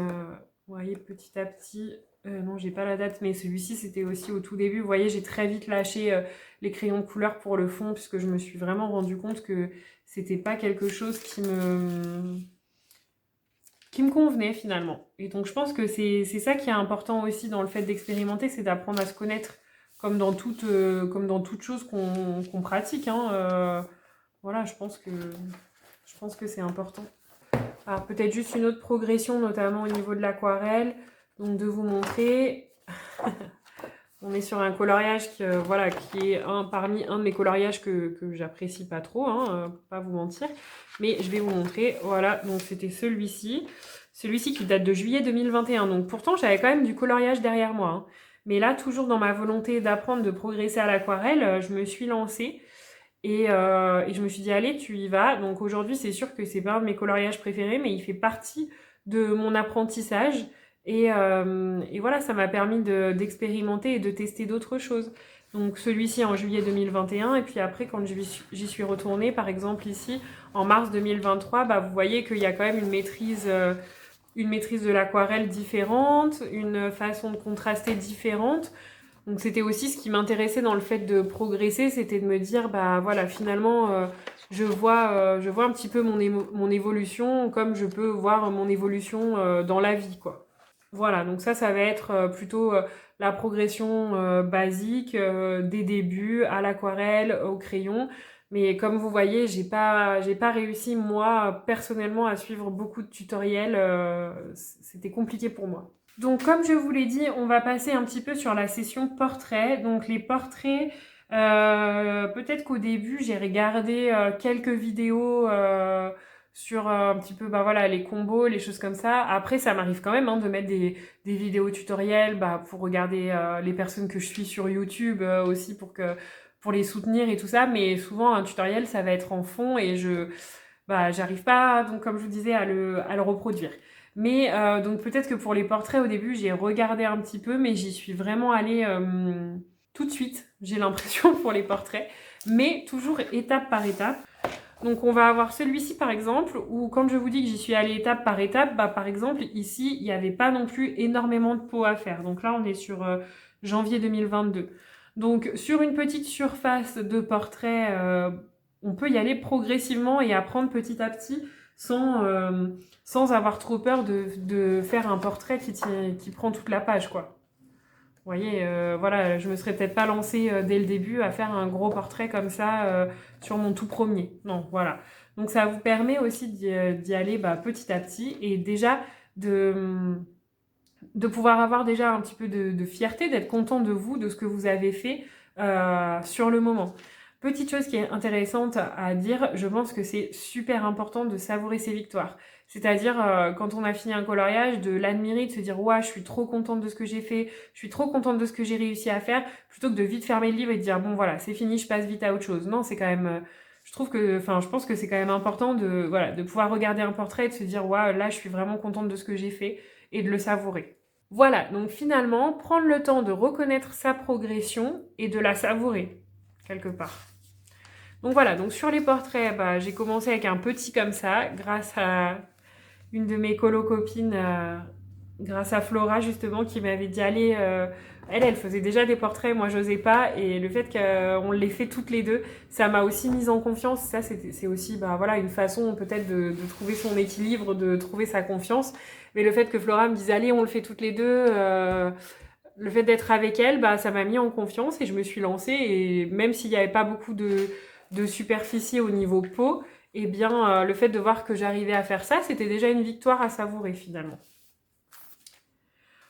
vous voyez, petit à petit, non, j'ai pas la date, mais celui-ci c'était aussi au tout début. Vous voyez, j'ai très vite lâché les crayons de couleur pour le fond, puisque je me suis vraiment rendu compte que c'était pas quelque chose qui me convenait finalement. Et donc je pense que c'est ça qui est important aussi dans le fait d'expérimenter, c'est d'apprendre à se connaître comme dans toute chose qu'on pratique. Hein. Voilà, je pense que c'est important. Alors peut-être juste une autre progression, notamment au niveau de l'aquarelle, donc de vous montrer. On est sur un coloriage qui est parmi un de mes coloriages que j'apprécie pas trop, pour pas vous mentir. Mais je vais vous montrer, voilà, donc c'était celui-ci. Celui-ci qui date de juillet 2021. Donc pourtant, j'avais quand même du coloriage derrière moi. Hein. Mais là, toujours dans ma volonté d'apprendre, de progresser à l'aquarelle, je me suis lancée. Et je me suis dit, allez, tu y vas. Donc aujourd'hui, c'est sûr que c'est pas un de mes coloriages préférés, mais il fait partie de mon apprentissage. Et voilà, ça m'a permis d'expérimenter et de tester d'autres choses. Donc celui-ci en juillet 2021, et puis après, quand j'y suis retournée, par exemple ici, en mars 2023, vous voyez qu'il y a quand même une maîtrise de l'aquarelle différente, une façon de contraster différente. Donc c'était aussi ce qui m'intéressait dans le fait de progresser, c'était de me dire, voilà, finalement, je vois un petit peu mon évolution comme je peux voir mon évolution dans la vie, quoi. Voilà, donc ça va être plutôt la progression basique des débuts à l'aquarelle, au crayon. Mais comme vous voyez, j'ai pas réussi, moi, personnellement, à suivre beaucoup de tutoriels. C'était compliqué pour moi. Donc, comme je vous l'ai dit, on va passer un petit peu sur la session portrait. Donc, les portraits, peut-être qu'au début, j'ai regardé quelques vidéos sur un petit peu les combos, les choses comme ça. Après, ça m'arrive quand même de mettre des vidéos tutoriels pour regarder les personnes que je suis sur YouTube aussi pour les soutenir et tout ça. Mais souvent, un tutoriel, ça va être en fond et j'arrive pas, donc comme je vous disais, à le reproduire. Mais donc peut-être que pour les portraits, au début, j'ai regardé un petit peu, mais j'y suis vraiment allée tout de suite, j'ai l'impression, pour les portraits. Mais toujours étape par étape. Donc on va avoir celui-ci par exemple, où quand je vous dis que j'y suis allée étape par étape, bah, par exemple ici il n'y avait pas non plus énormément de peau à faire. Donc là on est sur janvier 2022. Donc sur une petite surface de portrait, on peut y aller progressivement et apprendre petit à petit sans avoir trop peur de faire un portrait qui prend toute la page, quoi. Vous voyez, voilà, je me serais peut-être pas lancée dès le début à faire un gros portrait comme ça sur mon tout premier. Non, voilà. Donc ça vous permet aussi d'y aller petit à petit et déjà de pouvoir avoir déjà un petit peu de fierté, d'être content de vous, de ce que vous avez fait sur le moment. Petite chose qui est intéressante à dire, je pense que c'est super important de savourer ses victoires. C'est-à-dire, quand on a fini un coloriage, de l'admirer, de se dire « Ouais, je suis trop contente de ce que j'ai fait, je suis trop contente de ce que j'ai réussi à faire », plutôt que de vite fermer le livre et de dire « Bon, voilà, c'est fini, je passe vite à autre chose ». Non, c'est quand même... je pense que c'est quand même important de pouvoir regarder un portrait et de se dire « Ouais, là, je suis vraiment contente de ce que j'ai fait » et de le savourer. Voilà, donc finalement, prendre le temps de reconnaître sa progression et de la savourer, quelque part. Donc voilà, donc sur les portraits, j'ai commencé avec un petit comme ça, grâce à une de mes colo-copines, grâce à Flora justement, qui m'avait dit allez, elle faisait déjà des portraits, moi j'osais pas, et le fait qu'on les fait toutes les deux, ça m'a aussi mise en confiance. Ça c'est aussi voilà, une façon peut-être de trouver son équilibre, de trouver sa confiance. Mais le fait que Flora me dise allez, on le fait toutes les deux, le fait d'être avec elle, ça m'a mis en confiance et je me suis lancée. Et même s'il n'y avait pas beaucoup de superficie au niveau peau, eh bien le fait de voir que j'arrivais à faire ça, c'était déjà une victoire à savourer finalement.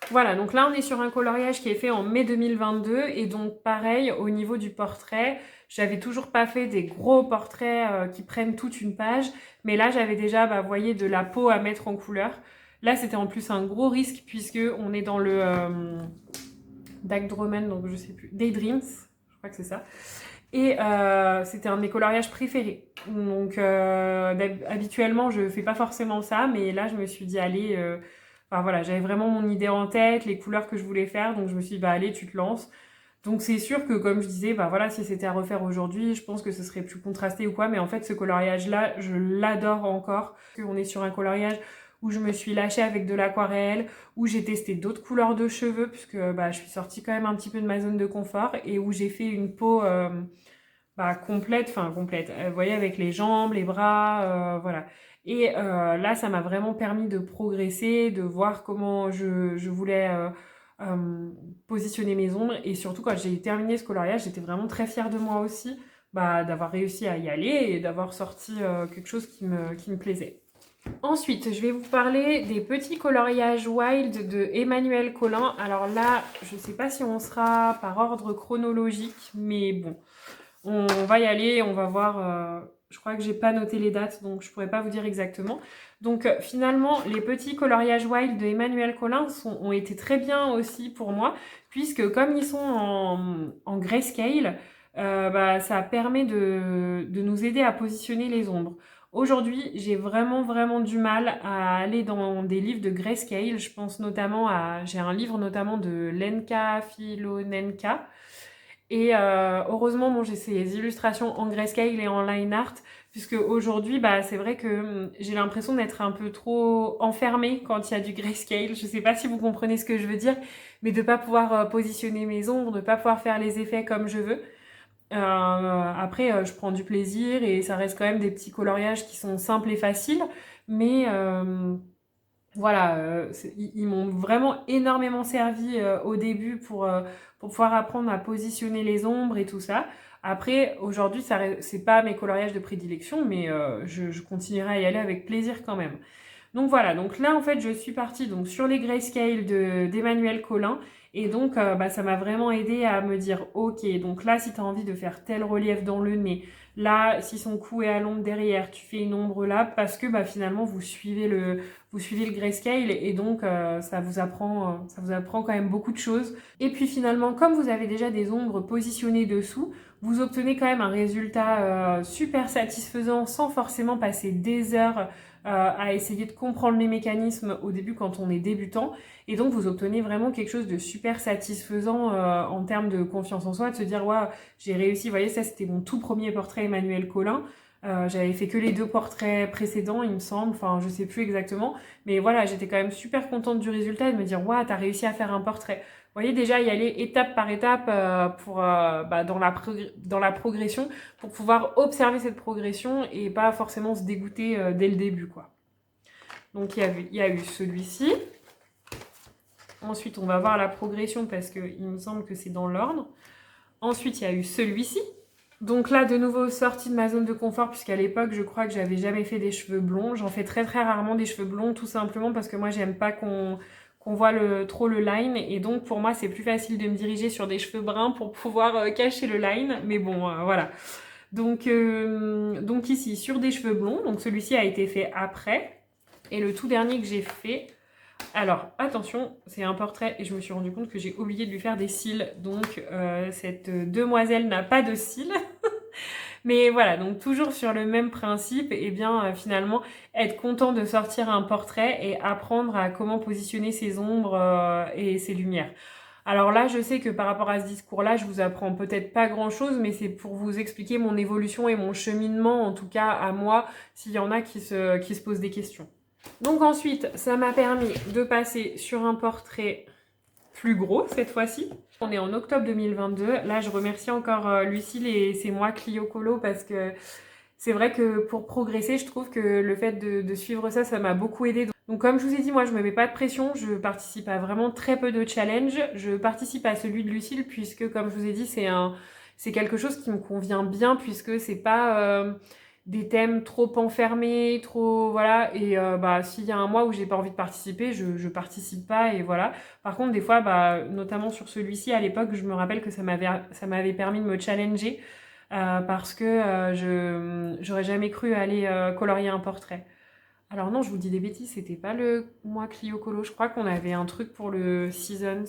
Voilà, donc là on est sur un coloriage qui est fait en mai 2022 et donc pareil au niveau du portrait, j'avais toujours pas fait des gros portraits qui prennent toute une page, mais là j'avais déjà, vous voyez, de la peau à mettre en couleur. Là c'était en plus un gros risque puisque on est dans le Dagdromen, donc je sais plus, Daydreams, je crois que c'est ça. Et c'était un de mes coloriages préférés. Donc habituellement je fais pas forcément ça, mais là je me suis dit allez... voilà, j'avais vraiment mon idée en tête, les couleurs que je voulais faire, donc je me suis dit, allez, tu te lances. Donc c'est sûr que, comme je disais, voilà, si c'était à refaire aujourd'hui, je pense que ce serait plus contrasté ou quoi, mais en fait, ce coloriage-là, je l'adore encore. On est sur un coloriage où je me suis lâchée avec de l'aquarelle, où j'ai testé d'autres couleurs de cheveux, puisque je suis sortie quand même un petit peu de ma zone de confort, et où j'ai fait une peau complète, vous voyez, avec les jambes, les bras, voilà. Et là, ça m'a vraiment permis de progresser, de voir comment je voulais positionner mes ombres. Et surtout, quand j'ai terminé ce coloriage, j'étais vraiment très fière de moi aussi, d'avoir réussi à y aller et d'avoir sorti quelque chose qui me plaisait. Ensuite, je vais vous parler des petits coloriages wild de Emmanuel Colin. Alors là, je ne sais pas si on sera par ordre chronologique, mais bon, on va y aller, on va voir... je crois que j'ai pas noté les dates, donc je pourrais pas vous dire exactement. Donc finalement, les petits coloriages wild de Emmanuel Colin ont été très bien aussi pour moi, puisque comme ils sont en grayscale, ça permet de nous aider à positionner les ombres. Aujourd'hui, j'ai vraiment du mal à aller dans des livres de grayscale. Je pense notamment j'ai un livre notamment de Lenka Filonenka. Et heureusement, j'ai ces illustrations en grayscale et en line art, puisque aujourd'hui, c'est vrai que j'ai l'impression d'être un peu trop enfermée quand il y a du grayscale. Je sais pas si vous comprenez ce que je veux dire, mais de pas pouvoir positionner mes ombres, de pas pouvoir faire les effets comme je veux. Après, je prends du plaisir et ça reste quand même des petits coloriages qui sont simples et faciles, mais voilà, ils m'ont vraiment énormément servi au début pour pouvoir apprendre à positionner les ombres et tout ça. Après, aujourd'hui, c'est pas mes coloriages de prédilection, mais je continuerai à y aller avec plaisir quand même. Donc voilà, donc là en fait je suis partie donc sur les grayscale d'Emmanuel Colin et donc ça m'a vraiment aidé à me dire ok, donc là si tu as envie de faire tel relief dans le nez, là si son cou est à l'ombre derrière, tu fais une ombre là parce que finalement vous suivez le grayscale et donc ça vous apprend quand même beaucoup de choses. Et puis finalement comme vous avez déjà des ombres positionnées dessous, vous obtenez quand même un résultat super satisfaisant sans forcément passer des heures à essayer de comprendre les mécanismes au début quand on est débutant. Et donc, vous obtenez vraiment quelque chose de super satisfaisant en termes de confiance en soi, de se dire, waouh, j'ai réussi. Vous voyez, ça, c'était mon tout premier portrait Emmanuel Colin. J'avais fait que les 2 portraits précédents, il me semble, enfin je sais plus exactement. Mais voilà, j'étais quand même super contente du résultat et de me dire, waouh, t'as réussi à faire un portrait. Vous voyez, déjà y aller étape par étape dans la progression pour pouvoir observer cette progression et pas forcément se dégoûter dès le début, quoi. Donc il y a eu celui-ci. Ensuite, on va voir la progression parce qu'il me semble que c'est dans l'ordre. Ensuite, il y a eu celui-ci. Donc là, de nouveau, sortie de ma zone de confort, puisqu'à l'époque, je crois que j'avais jamais fait des cheveux blonds. J'en fais très très rarement des cheveux blonds, tout simplement parce que moi, j'aime pas qu'on voit trop le line. Et donc, pour moi, c'est plus facile de me diriger sur des cheveux bruns pour pouvoir cacher le line. Mais bon, voilà. Donc ici, sur des cheveux blonds. Donc celui-ci a été fait après. Et le tout dernier que j'ai fait... Alors, attention, c'est un portrait et je me suis rendu compte que j'ai oublié de lui faire des cils. Donc, cette demoiselle n'a pas de cils. Mais voilà, donc toujours sur le même principe, et bien finalement, être content de sortir un portrait et apprendre à comment positionner ses ombres et ses lumières. Alors là, je sais que par rapport à ce discours-là, je vous apprends peut-être pas grand-chose, mais c'est pour vous expliquer mon évolution et mon cheminement, en tout cas à moi, s'il y en a qui se posent des questions. Donc ensuite, ça m'a permis de passer sur un portrait plus gros cette fois-ci. On est en octobre 2022. Là, je remercie encore Lucille et c'est moi Clio Colo parce que c'est vrai que pour progresser, je trouve que le fait de suivre ça, ça m'a beaucoup aidé. Donc comme je vous ai dit, moi je me mets pas de pression, je participe à vraiment très peu de challenges. Je participe à celui de Lucille puisque comme je vous ai dit, c'est quelque chose qui me convient bien puisque c'est pas des thèmes trop enfermés, trop voilà. Et s'il y a un mois où j'ai pas envie de participer, je participe pas et voilà. Par contre, des fois, notamment sur celui-ci à l'époque, je me rappelle que ça m'avait permis de me challenger parce que j'aurais jamais cru aller colorier un portrait. Alors non, je vous dis des bêtises, c'était pas le mois Clio Colo. Je crois qu'on avait un truc pour le Seasons.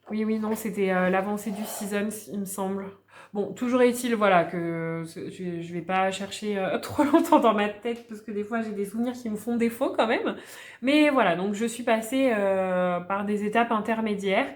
Oui, non, c'était l'avancée du Seasons, il me semble. Bon, toujours est-il, voilà, que je vais pas chercher trop longtemps dans ma tête, parce que des fois, j'ai des souvenirs qui me font défaut quand même. Mais voilà, donc je suis passée par des étapes intermédiaires.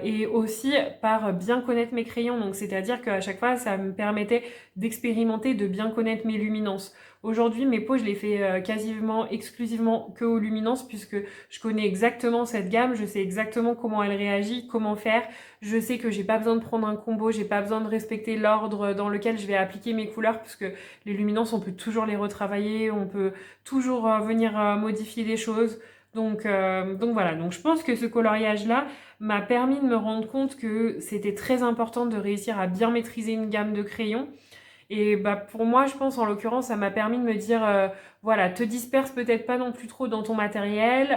Et aussi par bien connaître mes crayons, donc c'est-à-dire qu'à chaque fois ça me permettait d'expérimenter, de bien connaître mes luminances. Aujourd'hui mes peaux je les fais quasiment exclusivement que aux luminances puisque je connais exactement cette gamme, je sais exactement comment elle réagit, comment faire, je sais que j'ai pas besoin de prendre un combo, j'ai pas besoin de respecter l'ordre dans lequel je vais appliquer mes couleurs puisque les luminances on peut toujours les retravailler, on peut toujours venir modifier des choses. Donc voilà, donc je pense que ce coloriage-là m'a permis de me rendre compte que c'était très important de réussir à bien maîtriser une gamme de crayons. Et pour moi, je pense en l'occurrence, ça m'a permis de me dire, voilà, te disperse peut-être pas non plus trop dans ton matériel,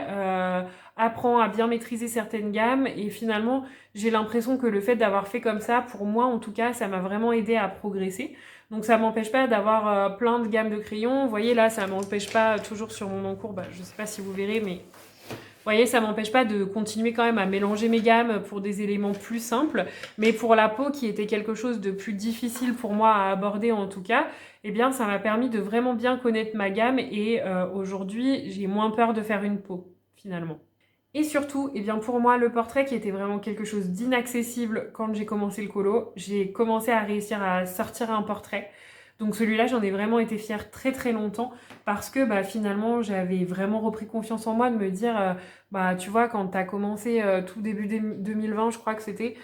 apprends à bien maîtriser certaines gammes. Et finalement, j'ai l'impression que le fait d'avoir fait comme ça, pour moi en tout cas, ça m'a vraiment aidé à progresser. Donc ça m'empêche pas d'avoir plein de gammes de crayons. Vous voyez là, ça m'empêche pas toujours sur mon encours, je sais pas si vous verrez, mais vous voyez, ça m'empêche pas de continuer quand même à mélanger mes gammes pour des éléments plus simples. Mais pour la peau, qui était quelque chose de plus difficile pour moi à aborder en tout cas, eh bien ça m'a permis de vraiment bien connaître ma gamme et aujourd'hui, j'ai moins peur de faire une peau, finalement. Et surtout, eh bien pour moi, le portrait qui était vraiment quelque chose d'inaccessible quand j'ai commencé le colo, j'ai commencé à réussir à sortir un portrait. Donc celui-là, j'en ai vraiment été fière très très longtemps parce que finalement, j'avais vraiment repris confiance en moi de me dire, tu vois, quand tu as commencé tout début 2020, je crois que c'était,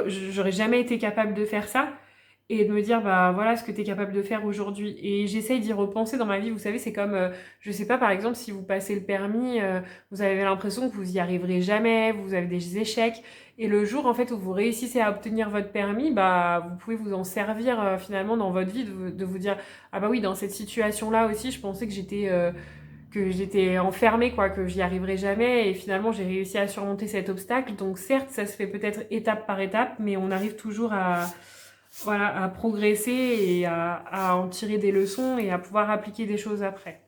j'aurais jamais été capable de faire ça et de me dire voilà ce que tu es capable de faire aujourd'hui. Et j'essaye d'y repenser dans ma vie, vous savez, c'est comme je sais pas, par exemple, si vous passez le permis, vous avez l'impression que vous y arriverez jamais, vous avez des échecs, et le jour en fait où vous réussissez à obtenir votre permis, vous pouvez vous en servir finalement dans votre vie, de vous dire ah oui, dans cette situation là aussi je pensais que j'étais enfermée, quoi, que j'y arriverais jamais, et finalement j'ai réussi à surmonter cet obstacle. Donc certes, ça se fait peut-être étape par étape, mais on arrive toujours à progresser et à en tirer des leçons et à pouvoir appliquer des choses après.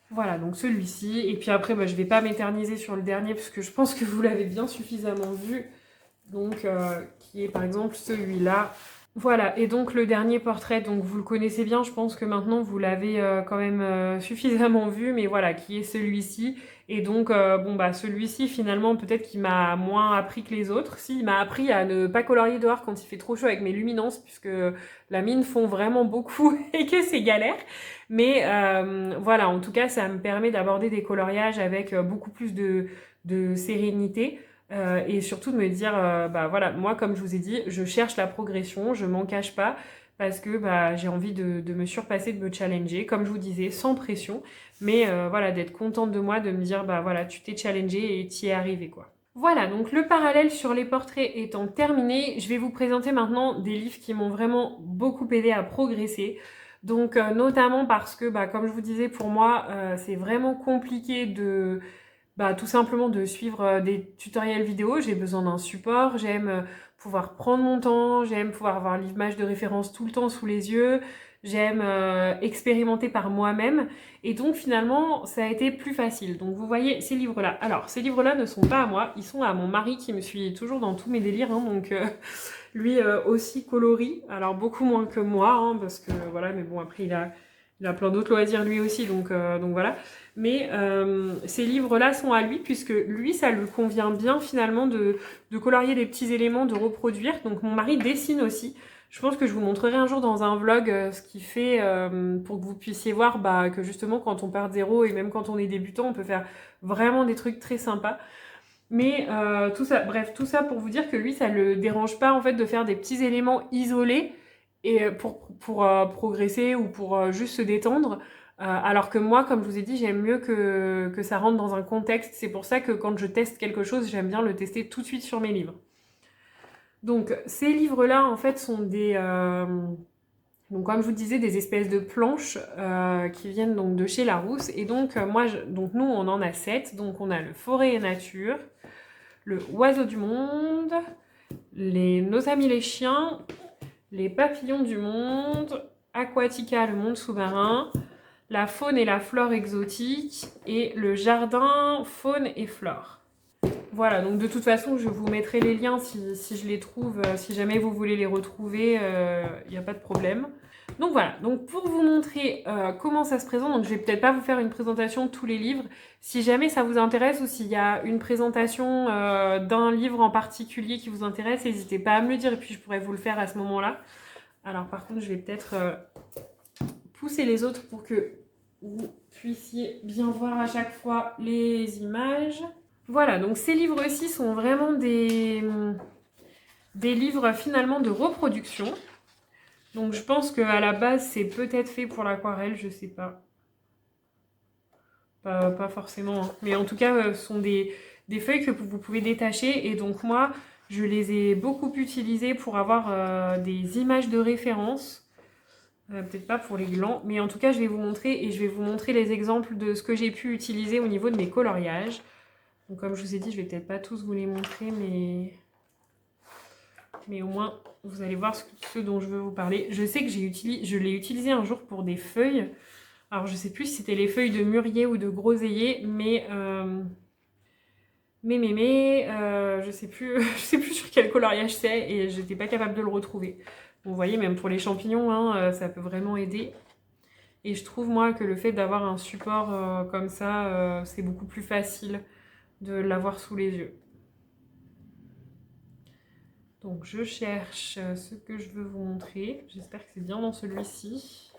Voilà, donc celui-ci. Et puis après, je vais pas m'éterniser sur le dernier parce que je pense que vous l'avez bien suffisamment vu. Donc, qui est par exemple celui-là. Voilà, et donc le dernier portrait, donc vous le connaissez bien, je pense que maintenant vous l'avez quand même suffisamment vu, mais voilà, qui est celui-ci. Et donc, bon bah celui-ci finalement peut-être qu'il m'a moins appris que les autres. Si, il m'a appris à ne pas colorier dehors quand il fait trop chaud avec mes luminances, puisque la mine fond vraiment beaucoup et que c'est galère. Mais voilà, en tout cas ça me permet d'aborder des coloriages avec beaucoup plus de sérénité. Et surtout de me dire, bah voilà, moi comme je vous ai dit, je cherche la progression, je m'en cache pas, parce que bah, j'ai envie de me surpasser, de me challenger, comme je vous disais, sans pression, mais voilà, d'être contente de moi, de me dire, bah voilà, tu t'es challengée et t'y es arrivée, quoi. Voilà, donc le parallèle sur les portraits étant terminé, je vais vous présenter maintenant des livres qui m'ont vraiment beaucoup aidé à progresser. Donc notamment parce que, bah, comme je vous disais, pour moi, c'est vraiment compliqué de bah, tout simplement de suivre des tutoriels vidéo. J'ai besoin d'un support, j'aime pouvoir prendre mon temps, j'aime pouvoir avoir l'image de référence tout le temps sous les yeux, j'aime expérimenter par moi-même. Et donc finalement, ça a été plus facile. Donc vous voyez ces livres-là. Alors, ces livres-là ne sont pas à moi, ils sont à mon mari qui me suit toujours dans tous mes délires. Hein, donc lui aussi colorie, alors beaucoup moins que moi, hein, parce que voilà, mais bon, après il a plein d'autres loisirs lui aussi, donc voilà. Mais ces livres-là sont à lui, puisque lui, ça lui convient bien finalement de colorier des petits éléments, de reproduire. Donc mon mari dessine aussi. Je pense que je vous montrerai un jour dans un vlog ce qu'il fait pour que vous puissiez voir bah, que justement quand on part de zéro et même quand on est débutant, on peut faire vraiment des trucs très sympas. Mais tout ça, bref, tout ça pour vous dire que lui, ça le dérange pas en fait de faire des petits éléments isolés et pour progresser ou pour juste se détendre. Alors que moi, comme je vous ai dit, j'aime mieux que ça rentre dans un contexte. C'est pour ça que quand je teste quelque chose, j'aime bien le tester tout de suite sur mes livres. Donc ces livres-là, en fait, sont des... donc comme je vous disais, des espèces de planches qui viennent donc de chez Larousse. Et donc, donc nous, on en a 7. Donc on a le Forêt et Nature, le Oiseau du Monde, Nos amis les chiens, les papillons du monde, Aquatica, le monde sous-marin, la faune et la flore exotique et le jardin faune et flore. Voilà, donc de toute façon, je vous mettrai les liens si je les trouve, si jamais vous voulez les retrouver, il n'y a pas de problème. Donc voilà, donc pour vous montrer comment ça se présente, donc je vais peut-être pas vous faire une présentation de tous les livres. Si jamais ça vous intéresse ou s'il y a une présentation d'un livre en particulier qui vous intéresse, n'hésitez pas à me le dire et puis je pourrais vous le faire à ce moment-là. Alors par contre, je vais peut-être pousser les autres pour que vous puissiez bien voir à chaque fois les images. Voilà, donc ces livres-ci sont vraiment des livres finalement de reproduction. Donc je pense qu'à la base, c'est peut-être fait pour l'aquarelle, je sais pas. Pas forcément, hein. Mais en tout cas, ce sont des feuilles que vous pouvez détacher. Et donc moi, je les ai beaucoup utilisées pour avoir des images de référence. Peut-être pas pour les glands, mais en tout cas, je vais vous montrer et je vais vous montrer les exemples de ce que j'ai pu utiliser au niveau de mes coloriages. Donc comme je vous ai dit, je vais peut-être pas tous vous les montrer, mais au moins vous allez voir ce dont je veux vous parler. Je sais que je l'ai utilisé un jour pour des feuilles. Alors je sais plus si c'était les feuilles de mûrier ou de groseillier, mais je sais plus, je sais plus sur quel coloriage c'est et j'étais pas capable de le retrouver. Bon, vous voyez, même pour les champignons, hein, ça peut vraiment aider. Et je trouve moi que le fait d'avoir un support comme ça, c'est beaucoup plus facile de l'avoir sous les yeux. Donc je cherche ce que je veux vous montrer. J'espère que c'est bien dans celui-ci.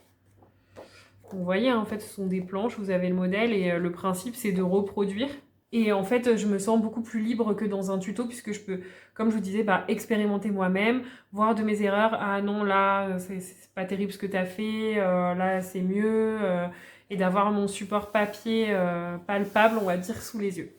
Vous voyez, en fait, ce sont des planches, vous avez le modèle et le principe, c'est de reproduire. Et en fait, je me sens beaucoup plus libre que dans un tuto puisque je peux, comme je vous disais, bah, expérimenter moi-même, voir de mes erreurs. Ah non, là, c'est pas terrible ce que tu as fait, là, c'est mieux. Et d'avoir mon support papier palpable, on va dire, sous les yeux.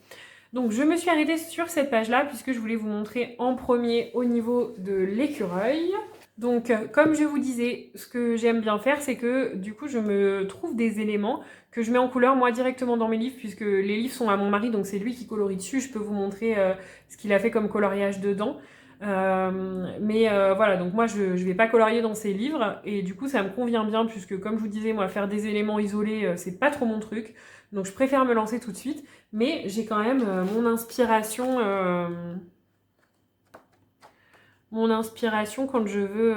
Donc je me suis arrêtée sur cette page-là puisque je voulais vous montrer en premier au niveau de l'écureuil. Donc comme je vous disais, ce que j'aime bien faire, c'est que du coup je me trouve des éléments que je mets en couleur moi directement dans mes livres puisque les livres sont à mon mari, donc c'est lui qui colorie dessus. Je peux vous montrer ce qu'il a fait comme coloriage dedans. Voilà, donc moi je vais pas colorier dans ces livres et du coup ça me convient bien puisque comme je vous disais, moi faire des éléments isolés c'est pas trop mon truc. Donc je préfère me lancer tout de suite, mais j'ai quand même mon inspiration mon inspiration quand je veux...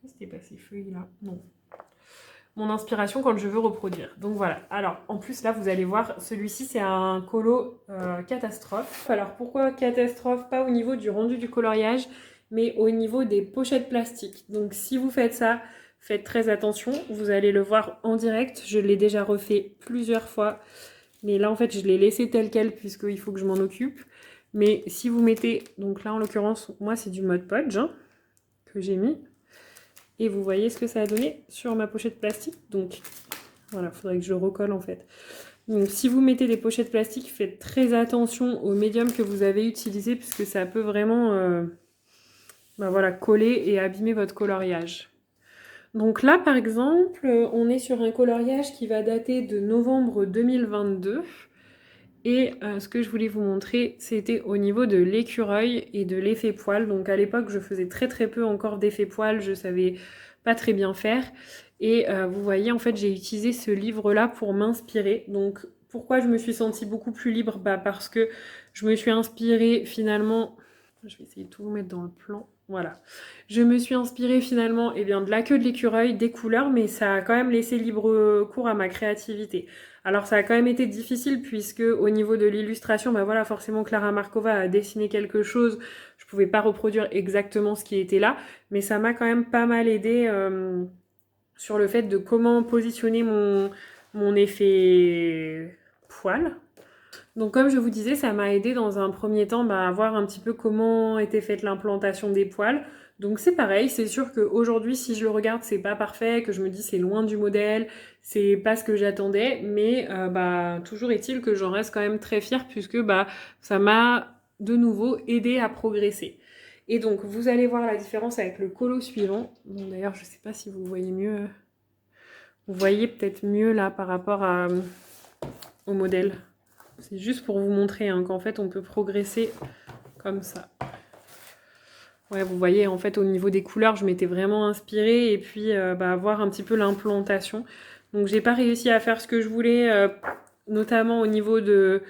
C'était pas ces feuilles-là? Non. Mon inspiration quand je veux reproduire. Donc voilà. Alors, en plus, là, vous allez voir, celui-ci, c'est un colo catastrophe. Alors, pourquoi catastrophe? Pas au niveau du rendu du coloriage, mais au niveau des pochettes plastiques. Donc, si vous faites ça, faites très attention. Vous allez le voir en direct. Je l'ai déjà refait plusieurs fois. Mais là, en fait, je l'ai laissé tel quel puisqu'il faut que je m'en occupe. Mais si vous mettez... Donc là, en l'occurrence, moi, c'est du Mod Podge hein, que j'ai mis. Et vous voyez ce que ça a donné sur ma pochette plastique. Donc voilà, il faudrait que je le recolle en fait. Donc si vous mettez des pochettes plastiques, faites très attention au médium que vous avez utilisé puisque ça peut vraiment voilà, coller et abîmer votre coloriage. Donc là par exemple, on est sur un coloriage qui va dater de novembre 2022. Et ce que je voulais vous montrer, c'était au niveau de l'écureuil et de l'effet poil. Donc à l'époque, je faisais très très peu encore d'effet poil, je savais pas très bien faire. Et vous voyez, en fait, j'ai utilisé ce livre-là pour m'inspirer. Donc pourquoi je me suis sentie beaucoup plus libre? Parce que je me suis inspirée finalement... Je vais essayer de tout vous mettre dans le plan. Voilà. Je me suis inspirée finalement de la queue de l'écureuil, des couleurs, mais ça a quand même laissé libre cours à ma créativité. Alors ça a quand même été difficile puisque au niveau de l'illustration, voilà, forcément Clara Markova a dessiné quelque chose. Je pouvais pas reproduire exactement ce qui était là, mais ça m'a quand même pas mal aidé sur le fait de comment positionner mon effet poil. Donc comme je vous disais, ça m'a aidé dans un premier temps à voir un petit peu comment était faite l'implantation des poils. Donc c'est pareil, c'est sûr qu'aujourd'hui, si je le regarde, c'est pas parfait, que je me dis c'est loin du modèle, c'est pas ce que j'attendais, mais toujours est-il que j'en reste quand même très fière puisque ça m'a de nouveau aidé à progresser. Et donc vous allez voir la différence avec le colo suivant. Bon, d'ailleurs, je sais pas si vous voyez mieux. Vous voyez peut-être mieux là par rapport au modèle. C'est juste pour vous montrer qu'en fait, on peut progresser comme ça. Ouais, vous voyez, en fait, au niveau des couleurs, je m'étais vraiment inspirée et puis voir un petit peu l'implantation. Donc, j'ai pas réussi à faire ce que je voulais, notamment au niveau de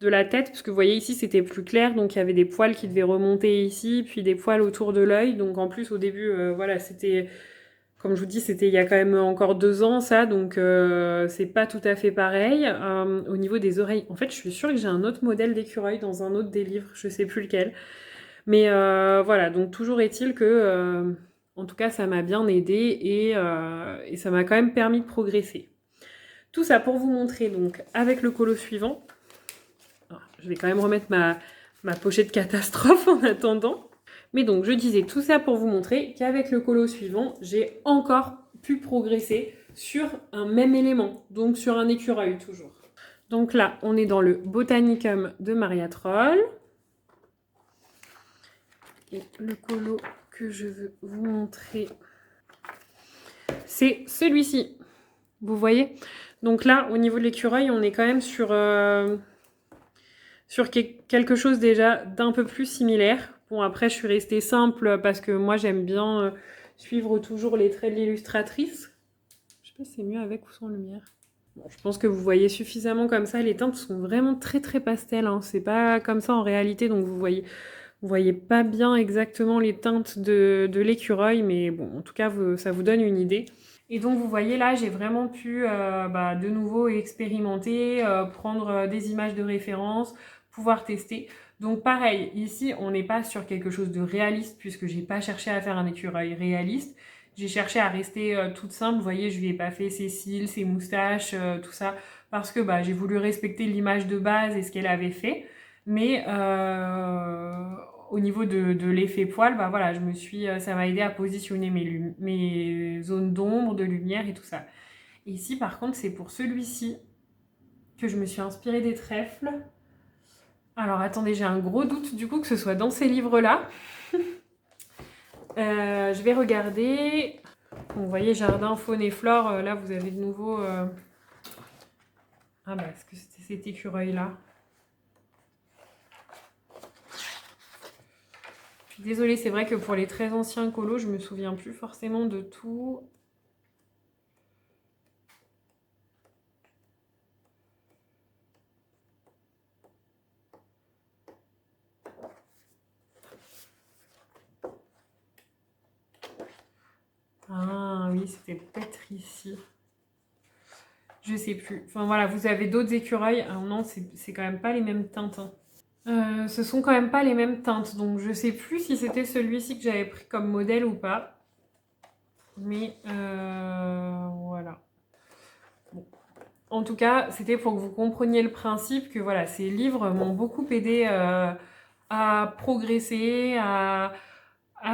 la tête, parce que vous voyez ici, c'était plus clair. Donc, il y avait des poils qui devaient remonter ici, puis des poils autour de l'œil. Donc, en plus, au début, voilà, c'était... Comme je vous dis, c'était il y a quand même encore 2 ans, ça, donc c'est pas tout à fait pareil. Au niveau des oreilles, en fait, je suis sûre que j'ai un autre modèle d'écureuil dans un autre des livres, je sais plus lequel. Mais voilà, donc toujours est-il que, en tout cas, ça m'a bien aidé et ça m'a quand même permis de progresser. Tout ça pour vous montrer, donc, avec le colo suivant. Alors, je vais quand même remettre ma pochette catastrophe en attendant. Mais donc, je disais tout ça pour vous montrer qu'avec le colo suivant, j'ai encore pu progresser sur un même élément, donc sur un écureuil toujours. Donc là, on est dans le Botanicum de Maria Troll. Et le colo que je veux vous montrer, c'est celui-ci. Vous voyez? Donc là, au niveau de l'écureuil, on est quand même sur quelque chose déjà d'un peu plus similaire. Bon, après, je suis restée simple parce que moi, j'aime bien suivre toujours les traits de l'illustratrice. Je sais pas si c'est mieux avec ou sans lumière. Bon, je pense que vous voyez suffisamment comme ça. Les teintes sont vraiment très très pastel. C'est pas comme ça en réalité, donc vous voyez pas bien exactement les teintes de l'écureuil, mais bon, en tout cas, ça vous donne une idée. Et donc vous voyez là, j'ai vraiment pu de nouveau expérimenter, prendre des images de référence, pouvoir tester. Donc pareil, ici on n'est pas sur quelque chose de réaliste puisque j'ai pas cherché à faire un écureuil réaliste. J'ai cherché à rester toute simple. Vous voyez, je lui ai pas fait ses cils, ses moustaches, tout ça, parce que j'ai voulu respecter l'image de base et ce qu'elle avait fait. Mais au niveau de l'effet poil, voilà, ça m'a aidé à positionner mes zones d'ombre, de lumière et tout ça. Et ici, par contre, c'est pour celui-ci que je me suis inspirée des trèfles. Alors, attendez, j'ai un gros doute du coup que ce soit dans ces livres-là. Je vais regarder. Donc, vous voyez, jardin, faune et flore. Là, vous avez de nouveau... est-ce que c'était cet écureuil-là? Je suis désolée, c'est vrai que pour les très anciens colos, je me souviens plus forcément de tout. Ah oui, c'était peut-être ici. Je sais plus. Enfin voilà, vous avez d'autres écureuils. Ah non, c'est quand même pas les mêmes teintes, hein. Ce sont quand même pas les mêmes teintes, donc je sais plus si c'était celui-ci que j'avais pris comme modèle ou pas. Mais voilà. Bon. En tout cas, c'était pour que vous compreniez le principe que voilà, ces livres m'ont beaucoup aidé à progresser, à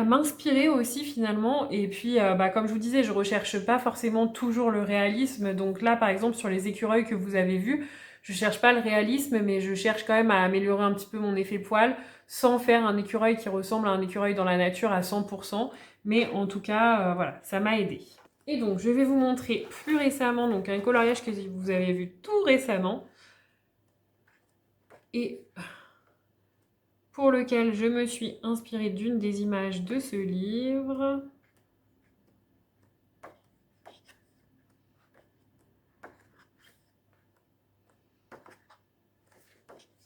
m'inspirer aussi finalement. Et puis, comme je vous disais, je recherche pas forcément toujours le réalisme. Donc là, par exemple, sur les écureuils que vous avez vus, je cherche pas le réalisme, mais je cherche quand même à améliorer un petit peu mon effet poil, sans faire un écureuil qui ressemble à un écureuil dans la nature à 100%. Mais en tout cas, voilà, ça m'a aidé. Et donc, je vais vous montrer plus récemment donc un coloriage que vous avez vu tout récemment. Et pour lequel je me suis inspirée d'une des images de ce livre.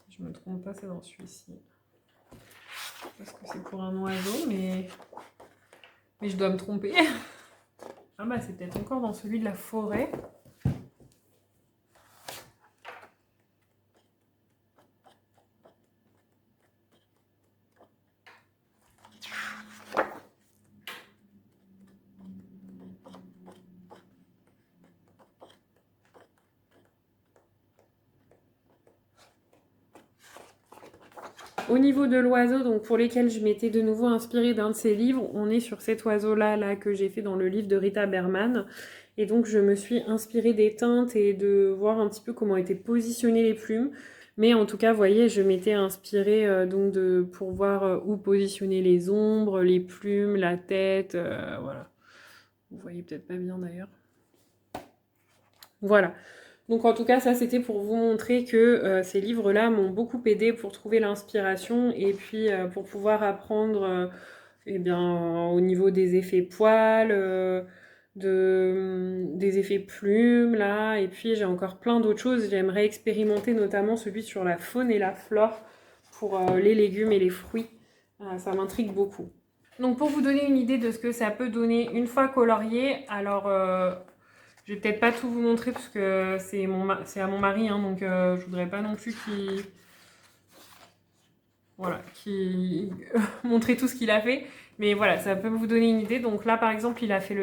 Si je ne me trompe pas, c'est dans celui-ci. Parce que c'est pour un oiseau, mais je dois me tromper. Ah bah c'est peut-être encore dans celui de la forêt. Au niveau de l'oiseau, donc pour lesquels je m'étais de nouveau inspirée d'un de ses livres, on est sur cet oiseau-là là, que j'ai fait dans le livre de Rita Berman. Et donc je me suis inspirée des teintes et de voir un petit peu comment étaient positionnées les plumes. Mais en tout cas, vous voyez, je m'étais inspirée pour voir où positionner les ombres, les plumes, la tête, voilà. Vous voyez peut-être pas bien d'ailleurs. Voilà. Donc en tout cas, ça c'était pour vous montrer que ces livres-là m'ont beaucoup aidé pour trouver l'inspiration et puis pour pouvoir apprendre au niveau des effets poils, des effets plumes là, et puis j'ai encore plein d'autres choses. J'aimerais expérimenter notamment celui sur la faune et la flore pour les légumes et les fruits. Ça m'intrigue beaucoup. Donc pour vous donner une idée de ce que ça peut donner une fois colorié, alors je vais peut-être pas tout vous montrer parce que c'est à mon mari, hein, donc je voudrais pas non plus qu'il montrer tout ce qu'il a fait. Mais voilà, ça peut vous donner une idée. Donc là, par exemple, il a fait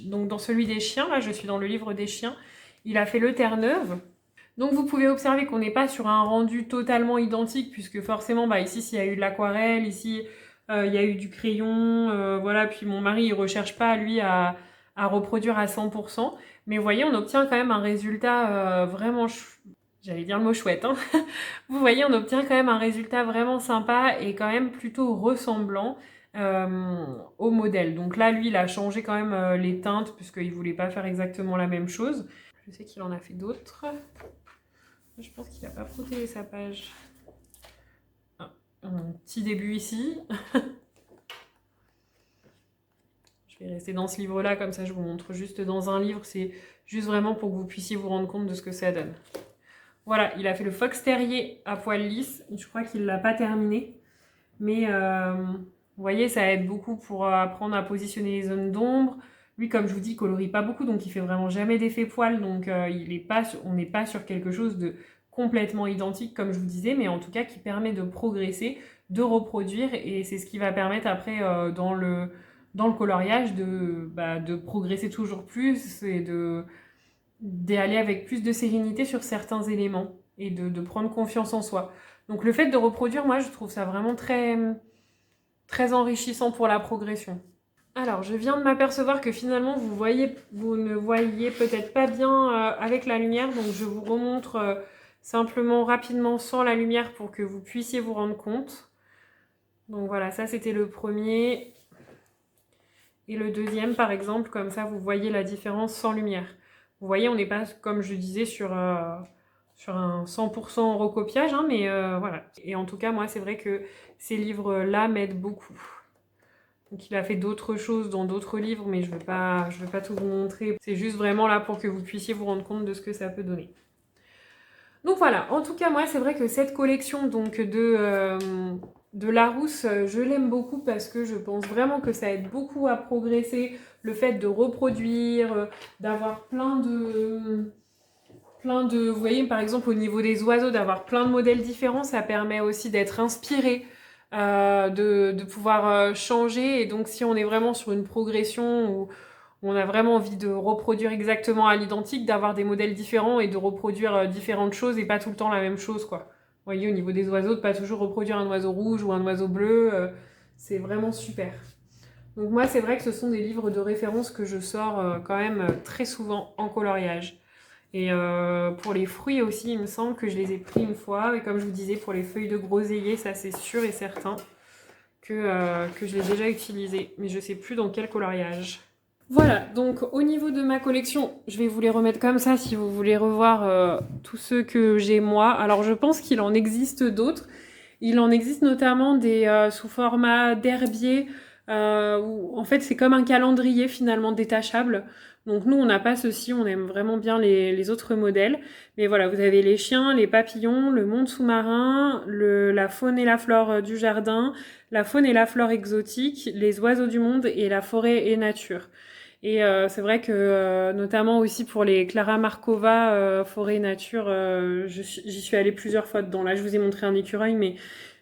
donc dans celui des chiens, là, je suis dans le livre des chiens, il a fait le Terre-Neuve. Donc vous pouvez observer qu'on n'est pas sur un rendu totalement identique, puisque forcément, ici, s'il y a eu de l'aquarelle, ici, il y a eu du crayon, voilà. Puis mon mari, il recherche pas, lui, à reproduire à 100%. Mais vous voyez, on obtient quand même un résultat vraiment, j'allais dire le mot chouette, hein. Vous voyez, on obtient quand même un résultat vraiment sympa et quand même plutôt ressemblant au modèle. Donc là, lui, il a changé quand même les teintes, puisqu'il voulait pas faire exactement la même chose. Je sais qu'il en a fait d'autres. Je pense qu'il n'a pas protégé sa page. Ah, un petit début ici. Je vais rester dans ce livre-là, comme ça je vous montre juste dans un livre. C'est juste vraiment pour que vous puissiez vous rendre compte de ce que ça donne. Voilà, il a fait le fox terrier à poil lisse. Je crois qu'il ne l'a pas terminé. Mais vous voyez, ça aide beaucoup pour apprendre à positionner les zones d'ombre. Lui, comme je vous dis, il colorie pas beaucoup, donc il fait vraiment jamais d'effet poil. Donc on n'est pas sur quelque chose de complètement identique, comme je vous disais, mais en tout cas qui permet de progresser, de reproduire. Et c'est ce qui va permettre après, dans le coloriage, de progresser toujours plus et d'aller avec plus de sérénité sur certains éléments et de prendre confiance en soi. Donc le fait de reproduire, moi, je trouve ça vraiment très, très enrichissant pour la progression. Alors, je viens de m'apercevoir que finalement, vous ne voyez peut-être pas bien avec la lumière, donc je vous remontre simplement rapidement sans la lumière pour que vous puissiez vous rendre compte. Donc voilà, ça c'était le premier. Et le deuxième, par exemple, comme ça, vous voyez la différence sans lumière. Vous voyez, on n'est pas, comme je disais, sur un 100% recopiage, hein, mais voilà. Et en tout cas, moi, c'est vrai que ces livres-là m'aident beaucoup. Donc il a fait d'autres choses dans d'autres livres, mais je veux pas tout vous montrer. C'est juste vraiment là pour que vous puissiez vous rendre compte de ce que ça peut donner. Donc voilà, en tout cas, moi, c'est vrai que cette collection donc de Larousse, je l'aime beaucoup parce que je pense vraiment que ça aide beaucoup à progresser, le fait de reproduire, d'avoir vous voyez par exemple au niveau des oiseaux, d'avoir plein de modèles différents, ça permet aussi d'être inspiré, de pouvoir changer. Et donc si on est vraiment sur une progression où on a vraiment envie de reproduire exactement à l'identique, d'avoir des modèles différents et de reproduire différentes choses et pas tout le temps la même chose, quoi. Vous voyez, au niveau des oiseaux, de pas toujours reproduire un oiseau rouge ou un oiseau bleu, c'est vraiment super. Donc moi, c'est vrai que ce sont des livres de référence que je sors quand même très souvent en coloriage. Et pour les fruits aussi, il me semble que je les ai pris une fois. Et comme je vous disais, pour les feuilles de groseillier, ça c'est sûr et certain que je l'ai déjà utilisé. Mais je sais plus dans quel coloriage. Voilà, donc au niveau de ma collection, je vais vous les remettre comme ça si vous voulez revoir tous ceux que j'ai moi. Alors je pense qu'il en existe d'autres. Il en existe notamment des sous format d'herbier, où en fait c'est comme un calendrier finalement détachable. Donc nous on n'a pas ceci, on aime vraiment bien les autres modèles. Mais voilà, vous avez les chiens, les papillons, le monde sous-marin, la faune et la flore du jardin, la faune et la flore exotique, les oiseaux du monde et la forêt et nature. Et c'est vrai que notamment aussi pour les Clara Markova forêt nature, j'y suis allée plusieurs fois dedans. Là, je vous ai montré un écureuil, mais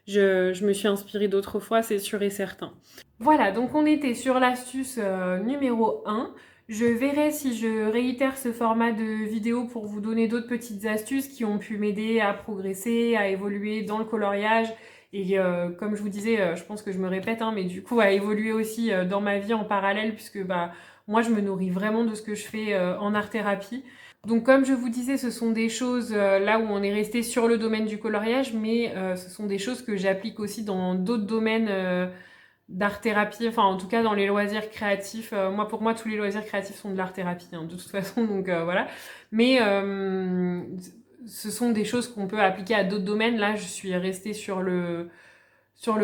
je me suis inspirée d'autres fois, c'est sûr et certain. Voilà, donc on était sur l'astuce numéro 1. Je verrai si je réitère ce format de vidéo pour vous donner d'autres petites astuces qui ont pu m'aider à progresser, à évoluer dans le coloriage. Et comme je vous disais, je pense que je me répète, hein, mais du coup à évoluer aussi dans ma vie en parallèle, puisque bah, moi je me nourris vraiment de ce que je fais en art-thérapie. Donc comme je vous disais, ce sont des choses là où on est resté sur le domaine du coloriage, mais ce sont des choses que j'applique aussi dans d'autres domaines d'art-thérapie, enfin en tout cas dans les loisirs créatifs. Moi, pour moi, tous les loisirs créatifs sont de l'art-thérapie, hein, de toute façon, donc voilà. Mais ce sont des choses qu'on peut appliquer à d'autres domaines. Là, je suis restée sur le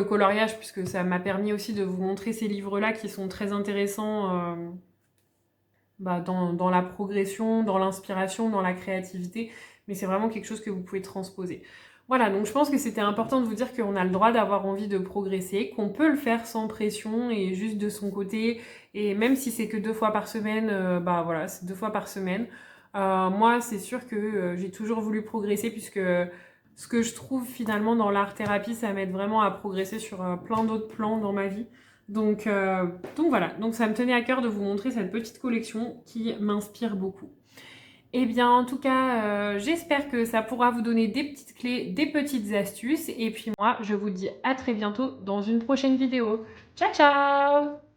coloriage, puisque ça m'a permis aussi de vous montrer ces livres-là qui sont très intéressants bah, dans la progression, dans l'inspiration, dans la créativité, mais c'est vraiment quelque chose que vous pouvez transposer. Voilà, donc je pense que c'était important de vous dire qu'on a le droit d'avoir envie de progresser, qu'on peut le faire sans pression et juste de son côté, et même si c'est que 2 fois par semaine, bah voilà, c'est 2 fois par semaine. Moi, c'est sûr que j'ai toujours voulu progresser puisque ce que je trouve finalement dans l'art-thérapie, ça m'aide vraiment à progresser sur plein d'autres plans dans ma vie. Donc voilà, donc ça me tenait à cœur de vous montrer cette petite collection qui m'inspire beaucoup. Eh bien, en tout cas, j'espère que ça pourra vous donner des petites clés, des petites astuces. Et puis moi, je vous dis à très bientôt dans une prochaine vidéo. Ciao, ciao!